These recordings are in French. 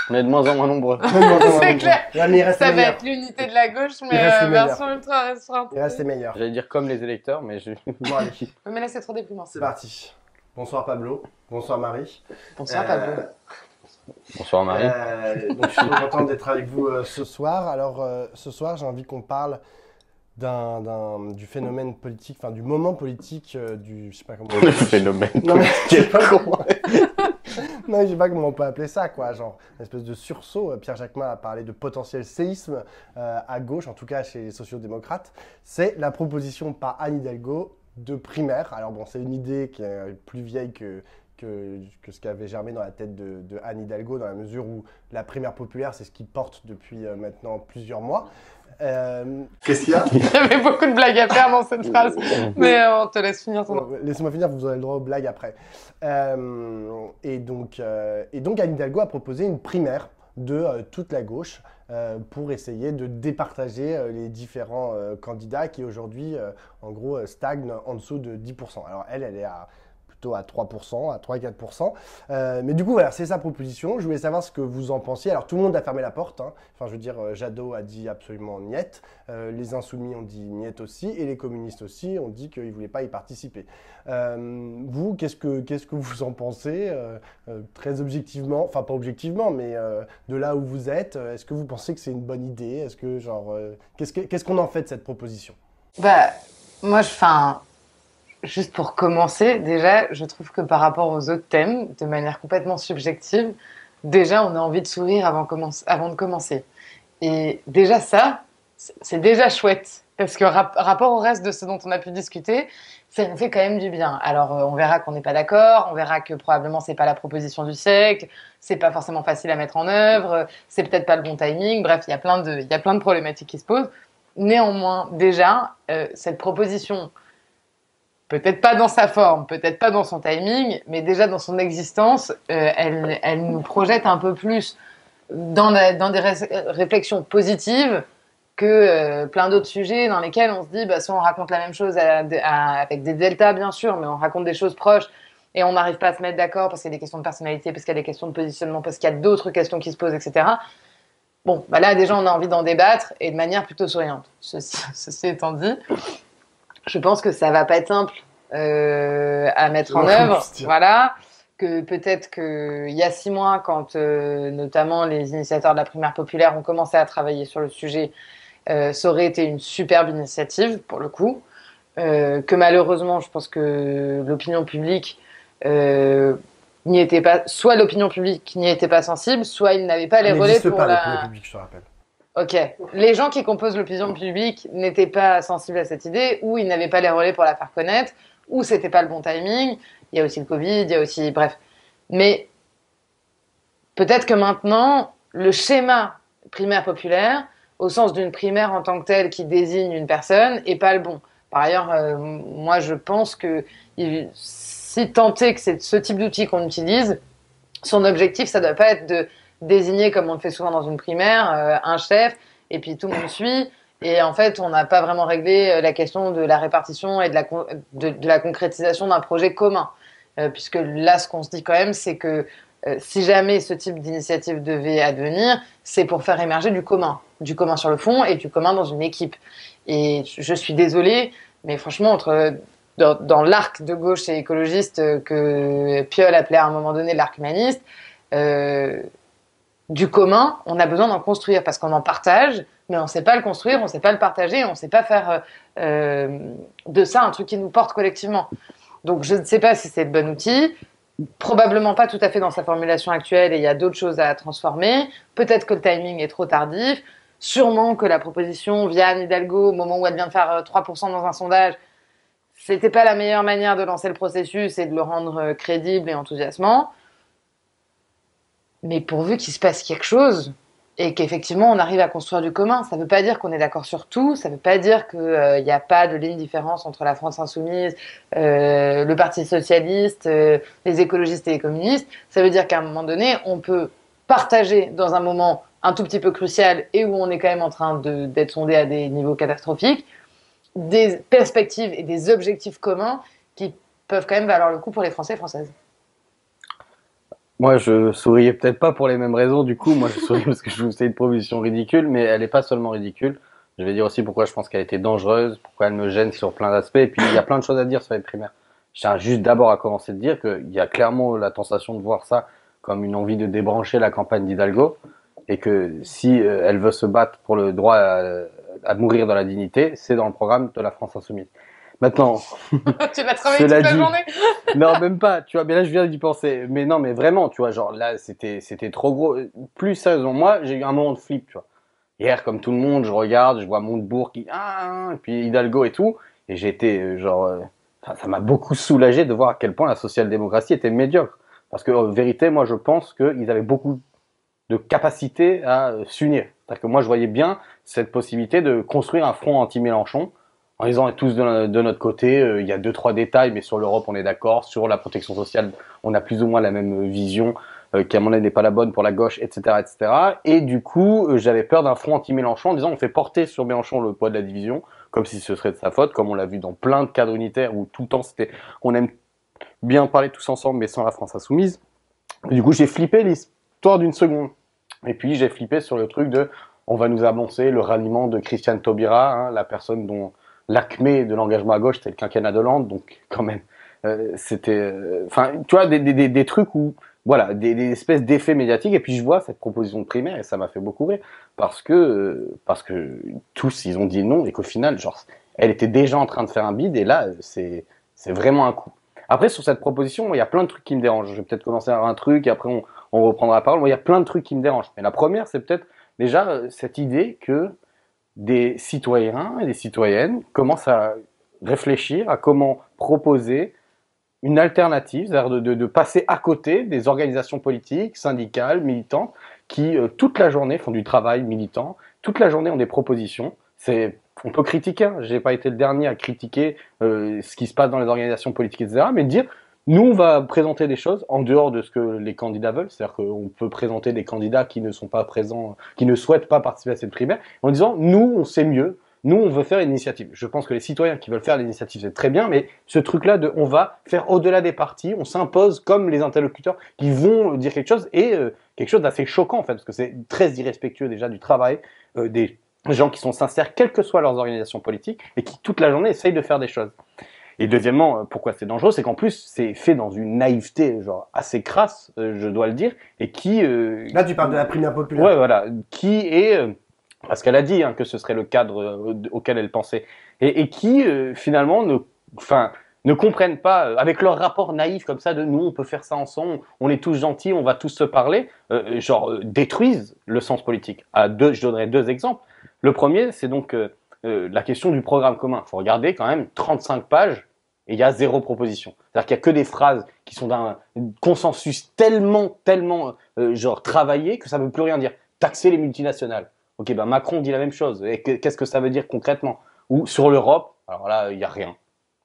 On est de moins en moins nombreux. C'est clair. Ouais, mais il reste Ça les va meilleurs. être l'unité de la gauche, mais reste les meilleurs. version ultra restreinte. Il reste les meilleurs. J'allais dire comme les électeurs, mais je... Bon, allez, Mais là, c'est trop déprimant. c'est parti. Bonsoir Pablo. Bonsoir Marie. Bonsoir, Pablo. Bonsoir Marie. Donc, je suis content d'être avec vous ce soir. Alors, ce soir, j'ai envie qu'on parle du phénomène politique, enfin du moment politique, je sais pas comment. Le phénomène. Non, mais je sais pas comment. Non, je sais pas comment on peut appeler ça, quoi. Genre, une espèce de sursaut. Pierre Jacquemin a parlé de potentiel séisme à gauche, en tout cas chez les sociaux-démocrates. C'est la proposition par Anne Hidalgo de primaire. Alors bon, c'est une idée qui est plus vieille que ce qui avait germé dans la tête de Anne Hidalgo, dans la mesure où la primaire populaire, c'est ce qui porte depuis maintenant plusieurs mois. Qu'est-ce qu'il y a? Il y avait beaucoup de blagues à faire dans cette phrase, mais on te laisse finir ton... Laissez-moi finir, vous aurez le droit aux blagues après. Et donc Anne Hidalgo a proposé une primaire de toute la gauche pour essayer de départager les différents candidats qui aujourd'hui, en gros, stagnent en dessous de 10%. Alors elle est plutôt à 3%, à 3-4%. Mais du coup, voilà, c'est sa proposition. Je voulais savoir ce que vous en pensiez. Alors, tout le monde a fermé la porte. Hein. Enfin, je veux dire, Jadot a dit absolument niet. Les Insoumis ont dit niet aussi. Et les communistes aussi ont dit qu'ils ne voulaient pas y participer. Vous, qu'est-ce que vous en pensez très objectivement, enfin pas objectivement, mais de là où vous êtes, est-ce que vous pensez que c'est une bonne idée? Est-ce que, genre, qu'est-ce qu'on en fait de cette proposition? Bah, moi, juste pour commencer, déjà, je trouve que par rapport aux autres thèmes, de manière complètement subjective, déjà, on a envie de sourire avant de commencer. Et déjà ça, c'est déjà chouette. Parce que rapport au reste de ce dont on a pu discuter, ça nous fait quand même du bien. Alors, on verra qu'on n'est pas d'accord, on verra que probablement c'est pas la proposition du siècle, c'est pas forcément facile à mettre en œuvre, c'est peut-être pas le bon timing, bref, il y a plein de problématiques qui se posent. Néanmoins, déjà, cette proposition, peut-être pas dans sa forme, peut-être pas dans son timing, mais déjà dans son existence, elle nous projette un peu plus dans des réflexions positives que plein d'autres sujets dans lesquels on se dit, bah, soit on raconte la même chose avec des deltas bien sûr, mais on raconte des choses proches et on n'arrive pas à se mettre d'accord parce qu'il y a des questions de personnalité, parce qu'il y a des questions de positionnement, parce qu'il y a d'autres questions qui se posent, etc. Bon, bah là déjà on a envie d'en débattre et de manière plutôt souriante. Ceci étant dit, je pense que ça va pas être simple à mettre en œuvre. Voilà. Que peut-être qu'il y a 6 mois, quand notamment les initiateurs de la primaire populaire ont commencé à travailler sur le sujet, ça aurait été une superbe initiative pour le coup. Que malheureusement, je pense que l'opinion publique n'y était pas. Soit l'opinion publique n'y était pas sensible, soit il n'avait pas les relais pour l'opinion publique, je te rappelle. Ok. Les gens qui composent l'opinion publique n'étaient pas sensibles à cette idée, ou ils n'avaient pas les relais pour la faire connaître, ou c'était pas le bon timing. Il y a aussi le Covid, il y a aussi... Bref. Mais peut-être que maintenant, le schéma primaire populaire, au sens d'une primaire en tant que telle qui désigne une personne, est pas le bon. Par ailleurs, moi, je pense que si tant est que c'est ce type d'outil qu'on utilise, son objectif, ça doit pas être de désigner, comme on le fait souvent dans une primaire, un chef, et puis tout le monde suit. Et en fait, on n'a pas vraiment réglé la question de la répartition et de la concrétisation d'un projet commun. Puisque là, ce qu'on se dit quand même, c'est que si jamais ce type d'initiative devait advenir, c'est pour faire émerger du commun sur le fond et du commun dans une équipe. Et je suis désolée, mais franchement, dans l'arc de gauche et écologiste que Piolle appelait à un moment donné l'arc humaniste, du commun, on a besoin d'en construire parce qu'on en partage, mais on ne sait pas le construire, on ne sait pas le partager, on ne sait pas faire de ça un truc qui nous porte collectivement. Donc je ne sais pas si c'est le bon outil, probablement pas tout à fait dans sa formulation actuelle et il y a d'autres choses à transformer, peut-être que le timing est trop tardif, sûrement que la proposition via Anne Hidalgo, au moment où elle vient de faire 3% dans un sondage, c'était pas la meilleure manière de lancer le processus et de le rendre crédible et enthousiasmant. Mais pourvu qu'il se passe quelque chose et qu'effectivement on arrive à construire du commun, ça ne veut pas dire qu'on est d'accord sur tout, ça ne veut pas dire qu'il n'y a pas de ligne de différence entre la France insoumise, le Parti socialiste, les écologistes et les communistes. Ça veut dire qu'à un moment donné, on peut partager dans un moment un tout petit peu crucial et où on est quand même en train d'être sondé à des niveaux catastrophiques, des perspectives et des objectifs communs qui peuvent quand même valoir le coup pour les Français et Françaises. Moi, je souriais peut-être pas pour les mêmes raisons. Du coup, moi, je souris parce que je trouve que c'est une proposition ridicule, mais elle n'est pas seulement ridicule. Je vais dire aussi pourquoi je pense qu'elle était dangereuse, pourquoi elle me gêne sur plein d'aspects. Et puis, il y a plein de choses à dire sur les primaires. Je tiens juste d'abord à commencer de dire qu'il y a clairement la tentation de voir ça comme une envie de débrancher la campagne d'Hidalgo et que si elle veut se battre pour le droit à mourir dans la dignité, c'est dans le programme de la France Insoumise. Maintenant, Tu l'as travaillé toute cela la dit, journée? non, même pas, tu vois, mais là, je viens d'y penser. Mais non, mais vraiment, tu vois, genre, là, c'était trop gros. Plus sérieusement, moi, j'ai eu un moment de flip, tu vois. Hier, comme tout le monde, je regarde, je vois Montebourg qui, et puis Hidalgo et tout. Et j'étais, ça m'a beaucoup soulagé de voir à quel point la social-démocratie était médiocre. Parce que, en vérité, moi, je pense qu'ils avaient beaucoup de capacité à s'unir. C'est-à-dire que moi, je voyais bien cette possibilité de construire un front anti-Mélenchon en disant tous de notre côté, il y a 2-3 détails, mais sur l'Europe, on est d'accord. Sur la protection sociale, on a plus ou moins la même vision, qui à mon avis n'est pas la bonne pour la gauche, etc., etc. Et du coup, j'avais peur d'un front anti-Mélenchon en disant on fait porter sur Mélenchon le poids de la division, comme si ce serait de sa faute, comme on l'a vu dans plein de cadres unitaires où tout le temps c'était on aime bien parler tous ensemble, mais sans la France insoumise. Et du coup, j'ai flippé l'histoire d'une seconde. Et puis, j'ai flippé sur le truc de on va nous annoncer le ralliement de Christiane Taubira, hein, la personne dont l'acmé de l'engagement à gauche, c'était le quinquennat d'Hollande, donc quand même, c'était... Enfin, tu vois, des trucs où, voilà, des espèces d'effets médiatiques, et puis je vois cette proposition de primaire, et ça m'a fait beaucoup rire, parce que tous, ils ont dit non, et qu'au final, genre, elle était déjà en train de faire un bide, et là, c'est vraiment un coup. Après, sur cette proposition, il y a plein de trucs qui me dérangent. Je vais peut-être commencer par un truc, et après on reprendra la parole. Moi, il y a plein de trucs qui me dérangent. Mais la première, c'est peut-être déjà cette idée que des citoyens et des citoyennes commencent à réfléchir à comment proposer une alternative, c'est-à-dire de passer à côté des organisations politiques, syndicales, militantes, qui toute la journée font du travail militant, toute la journée ont des propositions. On peut critiquer, hein, j'ai pas été le dernier à critiquer ce qui se passe dans les organisations politiques, etc., mais de dire nous, on va présenter des choses en dehors de ce que les candidats veulent. C'est-à-dire qu'on peut présenter des candidats qui ne sont pas présents, qui ne souhaitent pas participer à cette primaire, en disant, nous, on sait mieux. Nous, on veut faire une initiative. Je pense que les citoyens qui veulent faire l'initiative, c'est très bien, mais ce truc-là de, on va faire au-delà des partis, on s'impose comme les interlocuteurs qui vont dire quelque chose, et quelque chose d'assez choquant, en fait, parce que c'est très irrespectueux déjà du travail des gens qui sont sincères, quelles que soient leurs organisations politiques, et qui toute la journée essayent de faire des choses. Et deuxièmement, pourquoi c'est dangereux, c'est qu'en plus, c'est fait dans une naïveté genre assez crasse, je dois le dire, et qui... Là, tu parles de la primaire populaire. Ouais, voilà, qui est... parce qu'elle a dit hein, que ce serait le cadre auquel elle pensait, et qui, finalement, ne comprennent pas, avec leur rapport naïf comme ça, de nous, on peut faire ça ensemble, on est tous gentils, on va tous se parler, détruisent le sens politique. Je donnerai deux exemples. Le premier, c'est donc la question du programme commun. Il faut regarder quand même 35 pages, et il y a 0 proposition. C'est-à-dire qu'il y a que des phrases qui sont d'un consensus tellement travaillé que ça ne veut plus rien dire. Taxer les multinationales. Ok, ben Macron dit la même chose. Et qu'est-ce que ça veut dire concrètement? Ou sur l'Europe, alors là, il n'y a rien.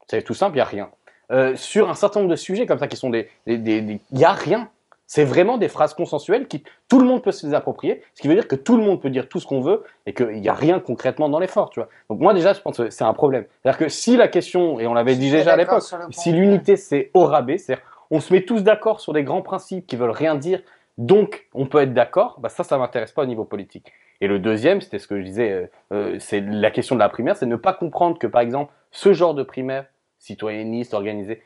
C'est tout simple, il n'y a rien. Sur un certain nombre de sujets comme ça qui sont il n'y a rien. C'est vraiment des phrases consensuelles qui tout le monde peut se les approprier, ce qui veut dire que tout le monde peut dire tout ce qu'on veut et qu'il n'y a rien concrètement dans l'effort, tu vois. Donc moi déjà, je pense que c'est un problème. C'est-à-dire que si la question, et on l'avait dit déjà à l'époque, si l'unité c'est au rabais, c'est-à-dire on se met tous d'accord sur des grands principes qui veulent rien dire, donc on peut être d'accord, bah ça m'intéresse pas au niveau politique. Et le deuxième, c'était ce que je disais, c'est la question de la primaire, c'est ne pas comprendre que par exemple ce genre de primaire citoyenniste organisé,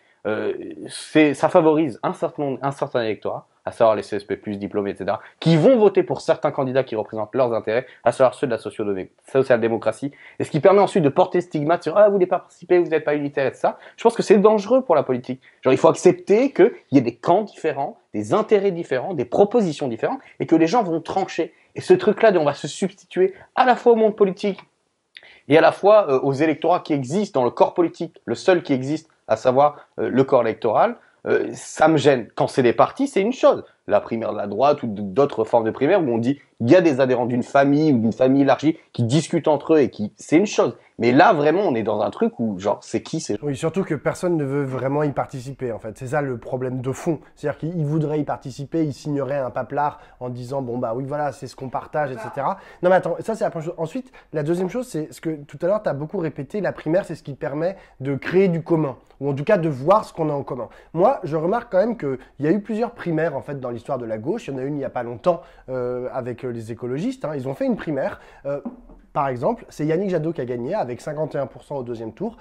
ça favorise un certain électorat, à savoir les CSP+, diplômés, etc., qui vont voter pour certains candidats qui représentent leurs intérêts, à savoir ceux de la social-démocratie, et ce qui permet ensuite de porter stigmate sur « Ah, vous voulez pas participer, vous n'êtes pas unitaire, et tout ça ». Je pense que c'est dangereux pour la politique. Genre, il faut accepter qu'il y ait des camps différents, des intérêts différents, des propositions différentes, et que les gens vont trancher. Et ce truc-là, on va se substituer à la fois au monde politique, et à la fois aux électorats qui existent dans le corps politique, le seul qui existe, à savoir le corps électoral, ça me gêne. Quand c'est des partis, c'est une chose. La primaire de la droite ou d'autres formes de primaire où on dit il y a des adhérents d'une famille ou d'une famille élargie qui discutent entre eux et qui, c'est une chose. Mais là, vraiment, on est dans un truc où, genre, c'est qui ces gens? Oui, surtout que personne ne veut vraiment y participer, en fait. C'est ça le problème de fond. C'est-à-dire qu'ils voudraient y participer, ils signeraient un paplard en disant, bon, bah oui, voilà, c'est ce qu'on partage, etc. Non, mais attends, ça, c'est la première chose. Ensuite, la deuxième chose, c'est ce que tout à l'heure, tu as beaucoup répété, la primaire, c'est ce qui permet de créer du commun, ou en tout cas de voir ce qu'on a en commun. Moi, je remarque quand même qu'il y a eu plusieurs primaires, en fait, dans l'histoire de la gauche. Il y en a une il n'y a pas longtemps avec les écologistes. Hein. Ils ont fait une primaire. Par exemple, c'est Yannick Jadot qui a gagné avec 51% au deuxième tour.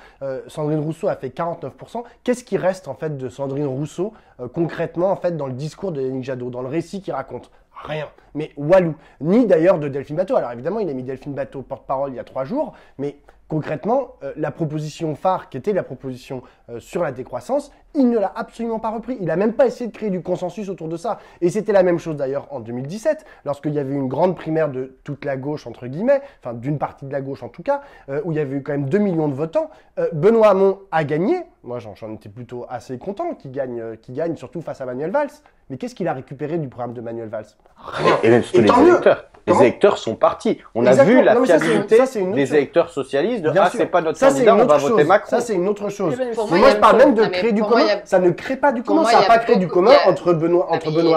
Sandrine Rousseau a fait 49%. Qu'est-ce qui reste en fait de Sandrine Rousseau concrètement en fait dans le discours de Yannick Jadot, dans le récit qu'il raconte? Rien. Mais walou. Ni d'ailleurs de Delphine Batho. Alors évidemment, il a mis Delphine Batho porte-parole il y a 3 jours, mais concrètement, la proposition phare qui était la proposition sur la décroissance, il ne l'a absolument pas repris. Il n'a même pas essayé de créer du consensus autour de ça. Et c'était la même chose d'ailleurs en 2017, lorsqu'il y avait une grande primaire de toute la gauche, entre guillemets, enfin d'une partie de la gauche en tout cas, où il y avait eu quand même 2 millions de votants. Benoît Hamon a gagné. Moi, j'en étais plutôt assez content qu'il gagne, surtout face à Manuel Valls. Mais qu'est-ce qu'il a récupéré du programme de Manuel Valls? Rien. Et même surtout les électeurs. Les électeurs sont partis. On a vu la fiabilité des électeurs socialistes de c'est pas notre candidat, on va voter Macron. Ça, c'est une autre chose. Mais moi, je parle même de créer du commun. Ça ne crée pas du commun. Ça n'a pas créé du commun entre Benoît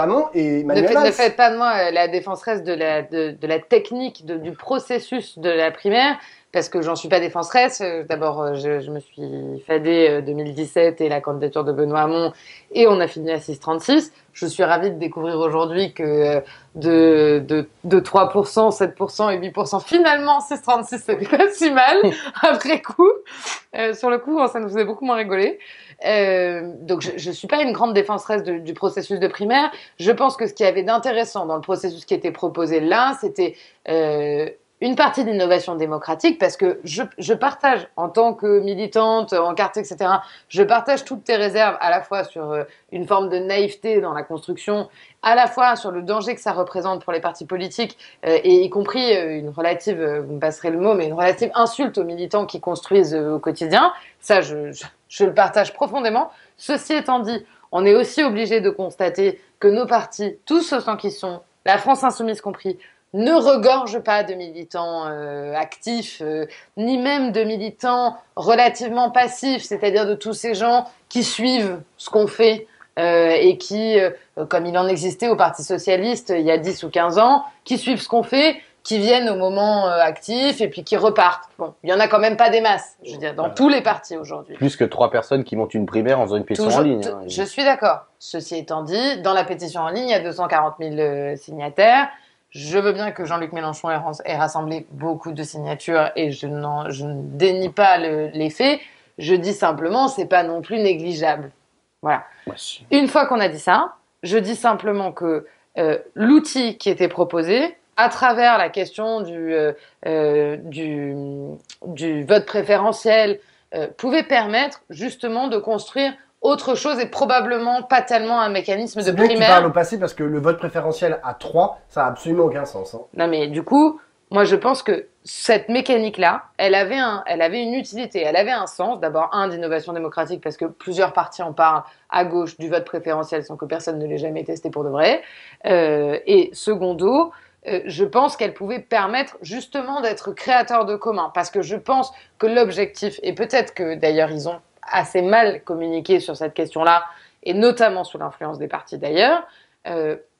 Hamon et Manuel Valls. Ne faites pas de moi la défenseresse de la technique, du processus de la primaire. Parce que j'en suis pas défenseresse. D'abord, je me suis fadée 2017 et la candidature de Benoît Hamon, et on a fini à 6,36. Je suis ravie de découvrir aujourd'hui que de 3%, 7% et 8%, finalement 6,36, c'était pas si mal après coup. Sur le coup, ça nous faisait beaucoup moins rigoler. Donc je suis pas une grande défenseresse du processus de primaire. Je pense que ce qu'il y avait d'intéressant dans le processus qui était proposé là, c'était une partie d'innovation démocratique, parce que je partage, en tant que militante, encartée, etc., je partage toutes tes réserves, à la fois sur une forme de naïveté dans la construction, à la fois sur le danger que ça représente pour les partis politiques, et y compris une relative, vous me passerez le mot, mais une relative insulte aux militants qui construisent au quotidien. Ça, je le partage profondément. Ceci étant dit, on est aussi obligé de constater que nos partis, tous autant qu'ils sont, la France Insoumise compris, ne regorge pas de militants actifs, ni même de militants relativement passifs, c'est-à-dire de tous ces gens qui suivent ce qu'on fait et qui, comme il en existait au Parti Socialiste il y a 10 ou 15 ans, qui suivent ce qu'on fait, qui viennent au moment actif et puis qui repartent. Bon, il y en a quand même pas des masses, je veux dire, dans tous les partis aujourd'hui. Plus que 3 personnes qui montent une primaire en faisant une pétition en ligne. Hein. Je suis d'accord. Ceci étant dit, dans la pétition en ligne, il y a 240 000 signataires. Je veux bien que Jean-Luc Mélenchon ait rassemblé beaucoup de signatures et je ne dénie pas les faits. Je dis simplement, c'est pas non plus négligeable. Voilà. Ouais. Une fois qu'on a dit ça, je dis simplement que l'outil qui était proposé, à travers la question du vote préférentiel, pouvait permettre justement de construire autre chose et probablement pas tellement un mécanisme de primaire. C'est bien que tu parles au passé parce que le vote préférentiel à 3, ça a absolument aucun sens. Hein. Non mais du coup, moi je pense que cette mécanique-là, elle avait une utilité, elle avait un sens. D'abord, d'innovation démocratique parce que plusieurs partis en parlent à gauche du vote préférentiel sans que personne ne l'ait jamais testé pour de vrai. Et secondo, je pense qu'elle pouvait permettre justement d'être créateur de commun, parce que je pense que l'objectif, et peut-être que d'ailleurs ils ont assez mal communiqué sur cette question-là, et notamment sous l'influence des partis d'ailleurs,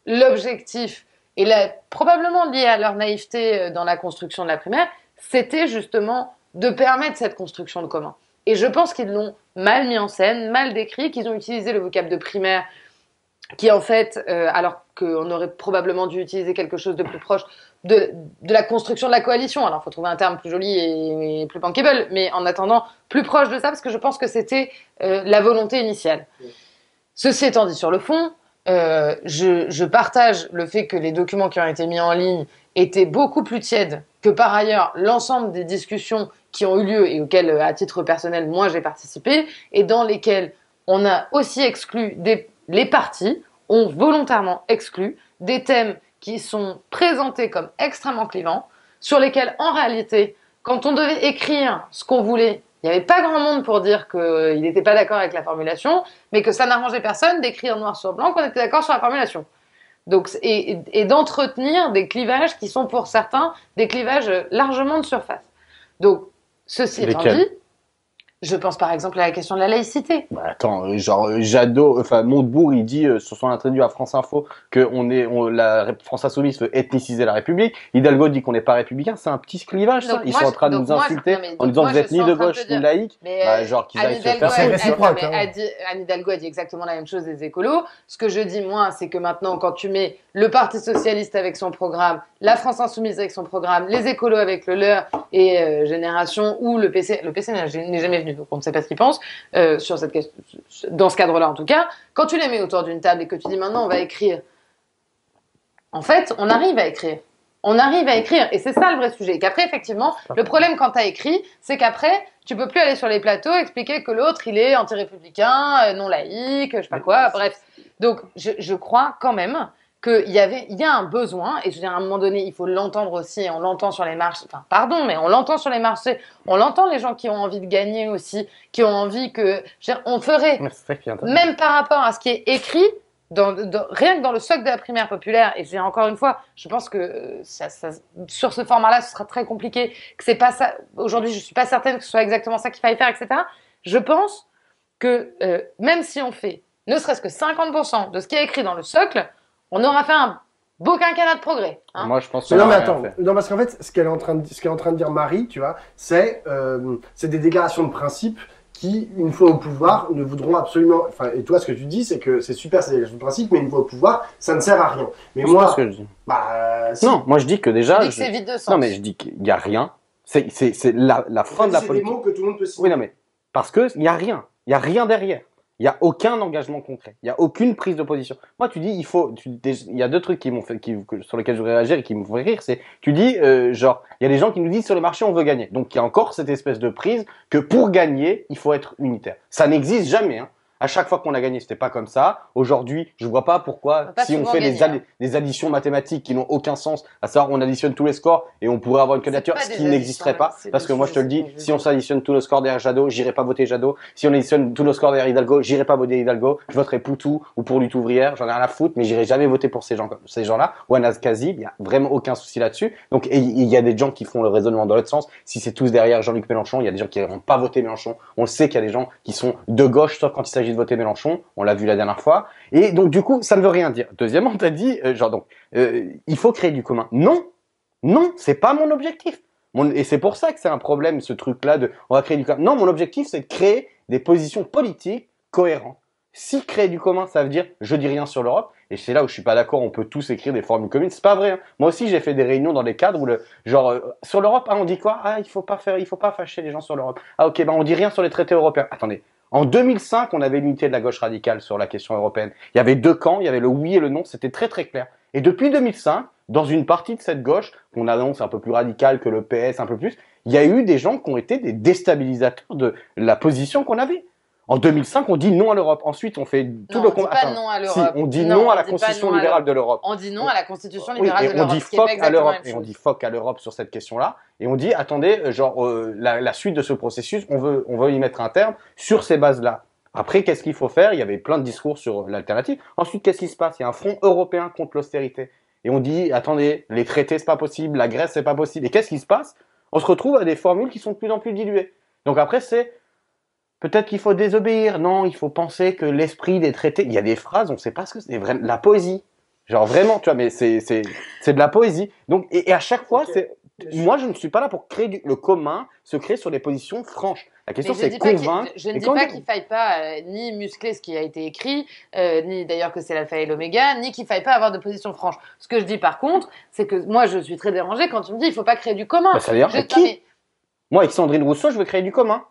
l'objectif, et probablement lié à leur naïveté dans la construction de la primaire, c'était justement de permettre cette construction de commun. Et je pense qu'ils l'ont mal mis en scène, mal décrit, qu'ils ont utilisé le vocable de primaire, qui en fait, alors qu'on aurait probablement dû utiliser quelque chose de plus proche de la construction de la coalition. Alors, il faut trouver un terme plus joli et plus bankable, mais en attendant, plus proche de ça, parce que je pense que c'était la volonté initiale. Ceci étant dit, sur le fond, je partage le fait que les documents qui ont été mis en ligne étaient beaucoup plus tièdes que par ailleurs l'ensemble des discussions qui ont eu lieu et auxquelles, à titre personnel, moi j'ai participé, et dans lesquelles on a aussi exclu les partis ont volontairement exclu des thèmes qui sont présentés comme extrêmement clivants, sur lesquels, en réalité, quand on devait écrire ce qu'on voulait, il n'y avait pas grand monde pour dire qu'il n'était pas d'accord avec la formulation, mais que ça n'arrangeait personne d'écrire noir sur blanc qu'on était d'accord sur la formulation. Donc, et d'entretenir des clivages qui sont pour certains des clivages largement de surface. Donc, Ceci étant Lesquels? dit, je pense par exemple à la question de la laïcité. Bah attends, Jadot, enfin Montebourg, il dit sur son interview à France Info que la France Insoumise veut ethniciser la République. Hidalgo dit qu'on n'est pas républicain. C'est un petit clivage, ça. Donc Ils moi, sont en train de donc nous moi, insulter non, mais en donc disant moi, que vous je êtes suis ni en de train de gauche te ni dire- laïque. Mais Bah, genre qu'ils Anne aillent se Hidalgo, faire C'est elle- réciproque, non, mais hein. Anne Hidalgo a dit exactement la même chose des écolos. Ce que je dis, moi, c'est que maintenant, quand tu mets le Parti Socialiste avec son programme, la France Insoumise avec son programme, les écolos avec le leur et Génération, ou le PC n'est jamais venu, donc on ne sait pas ce qu'il pense, sur cette question, dans ce cadre-là en tout cas, quand tu les mets autour d'une table et que tu dis maintenant on va écrire, en fait, on arrive à écrire. On arrive à écrire, et c'est ça le vrai sujet. Et qu'après, effectivement, le problème quand tu as écrit, c'est qu'après, tu peux plus aller sur les plateaux expliquer que l'autre, il est anti-républicain, non laïque, je sais pas quoi, bref. Donc, je crois quand même il y a un besoin, et je veux dire, à un moment donné, il faut l'entendre aussi, et on l'entend sur les marches, enfin, pardon, mais on l'entend sur les marchés, on l'entend les gens qui ont envie de gagner aussi, qui ont envie que, je veux dire, on ferait, Mais c'est ça qui est intéressant. même par rapport à ce qui est écrit, rien que dans le socle de la primaire populaire, et encore une fois, je pense que sur ce format-là, ce sera très compliqué, que c'est pas ça. Aujourd'hui, je suis pas certaine que ce soit exactement ça qu'il faille faire, etc. Je pense que même si on fait ne serait-ce que 50% de ce qui est écrit dans le socle, on aura fait un beau quinquennat de progrès. Hein. Moi, je pense Mais qu'on non, a mais rien attends. fait. Non, parce qu'en fait, ce qu'elle est en train de dire Marie, tu vois, c'est des déclarations de principe qui, une fois au pouvoir, ne voudront absolument. Enfin, et toi, ce que tu dis, c'est que c'est super ces déclarations de principe, mais une fois au pouvoir, ça ne sert à rien. Mais C'est pas moi, ce que je dis. bah, si. Non, moi je dis que déjà. Je dis que c'est vide de sens. Non, mais je dis qu'il y a rien. C'est la fin de la C'est des politique. mots que tout le monde peut signer. Oui, non, mais parce que il y a rien. Il y a rien derrière. Il y a aucun engagement concret. Il y a aucune prise de position. Moi, tu dis, il y a deux trucs qui m'ont fait, sur lesquels je voudrais réagir et qui me font rire. C'est, tu dis, genre, il y a des gens qui nous disent sur les marchés, on veut gagner. Donc, il y a encore cette espèce de prise que pour gagner, il faut être unitaire. Ça n'existe jamais, hein. À chaque fois qu'on a gagné, c'était pas comme ça. Aujourd'hui, je vois pas pourquoi, pas si on souvent fait gagner, hein. des additions mathématiques qui n'ont aucun sens, à savoir on additionne tous les scores et on pourrait avoir une candidature, pas ce des qui n'existerait additions, pas. c'est Parce que des moi, je te le dis, choses, si on s'additionne tous nos scores derrière Jadot, j'irai pas voter Jadot. Si on additionne tous nos scores derrière Hidalgo, j'irai pas voter Hidalgo. Je voterai Poutou ou pour Lutte ouvrière. J'en ai rien à foutre, mais j'irai jamais voter pour ces gens-là. Ou Anas Kazib, il y a vraiment aucun souci là-dessus. Donc, il y a des gens qui font le raisonnement dans l'autre sens. Si c'est tous derrière Jean-Luc Mélenchon, il y a des gens qui n'iront pas voter Mélenchon. On le sait qu'il y a des gens qui sont de gauche, sauf quand il s'agit de voter Mélenchon. On l'a vu la dernière fois. Et donc, du coup, ça ne veut rien dire. Deuxièmement, t'as dit, il faut créer du commun. Non, non, c'est pas mon objectif. Et c'est pour ça que c'est un problème, ce truc-là on va créer du commun. Non, mon objectif, c'est de créer des positions politiques cohérentes. Si créer du commun, ça veut dire je dis rien sur l'Europe, et c'est là où je suis pas d'accord, on peut tous écrire des formules communes, c'est pas vrai. Hein. Moi aussi, j'ai fait des réunions dans des cadres où sur l'Europe, on dit quoi? Ah, il faut pas fâcher les gens sur l'Europe. Ah, ok, on dit rien sur les traités européens. Attendez. En 2005, on avait l'unité de la gauche radicale sur la question européenne. Il y avait deux camps, il y avait le oui et le non, c'était très très clair. Et depuis 2005, dans une partie de cette gauche, qu'on annonce un peu plus radicale que le PS, un peu plus, il y a eu des gens qui ont été des déstabilisateurs de la position qu'on avait. En 2005, on dit non à l'Europe. Ensuite, on fait tout Non, le on dit pas non à l'Europe. Si, on dit Non, non à on la dit pas Constitution non à libérale l'Europe. de l'Europe. On dit non à la Constitution Oui, libérale et de on l'Europe. dit ce qui est pas fuck à exactement l'Europe. la même Et on chose. dit fuck à l'Europe sur cette question-là. Et on dit, attendez, la suite de ce processus, on veut y mettre un terme sur ces bases-là. Après, qu'est-ce qu'il faut faire? Il y avait plein de discours sur l'alternative. Ensuite, qu'est-ce qui se passe? Il y a un front européen contre l'austérité. Et on dit, attendez, les traités, c'est pas possible, la Grèce, c'est pas possible. Et qu'est-ce qui se passe? On se retrouve à des formules qui sont de plus en plus diluées. Donc après, c'est peut-être qu'il faut désobéir. Non, il faut penser que l'esprit des traités. Il y a des phrases, on ne sait pas ce que c'est. Vraiment, la poésie. Genre vraiment, tu vois, mais c'est de la poésie. Donc, et à chaque fois, Ok. moi, je ne suis pas là pour créer le commun, se créer sur des positions franches. La question, Mais c'est convaincre. je ne Et dis quand pas on dit- qu'il faille pas ni muscler ce qui a été écrit, ni d'ailleurs que c'est l'alpha et l'oméga, ni qu'il faille pas avoir de position franche. Ce que je dis par contre, c'est que moi je suis très dérangée quand tu me dis il faut pas créer du commun. Bah, ça veut dire, Je- avec non, qui mais- Moi, avec Sandrine Rousseau, je veux créer du commun.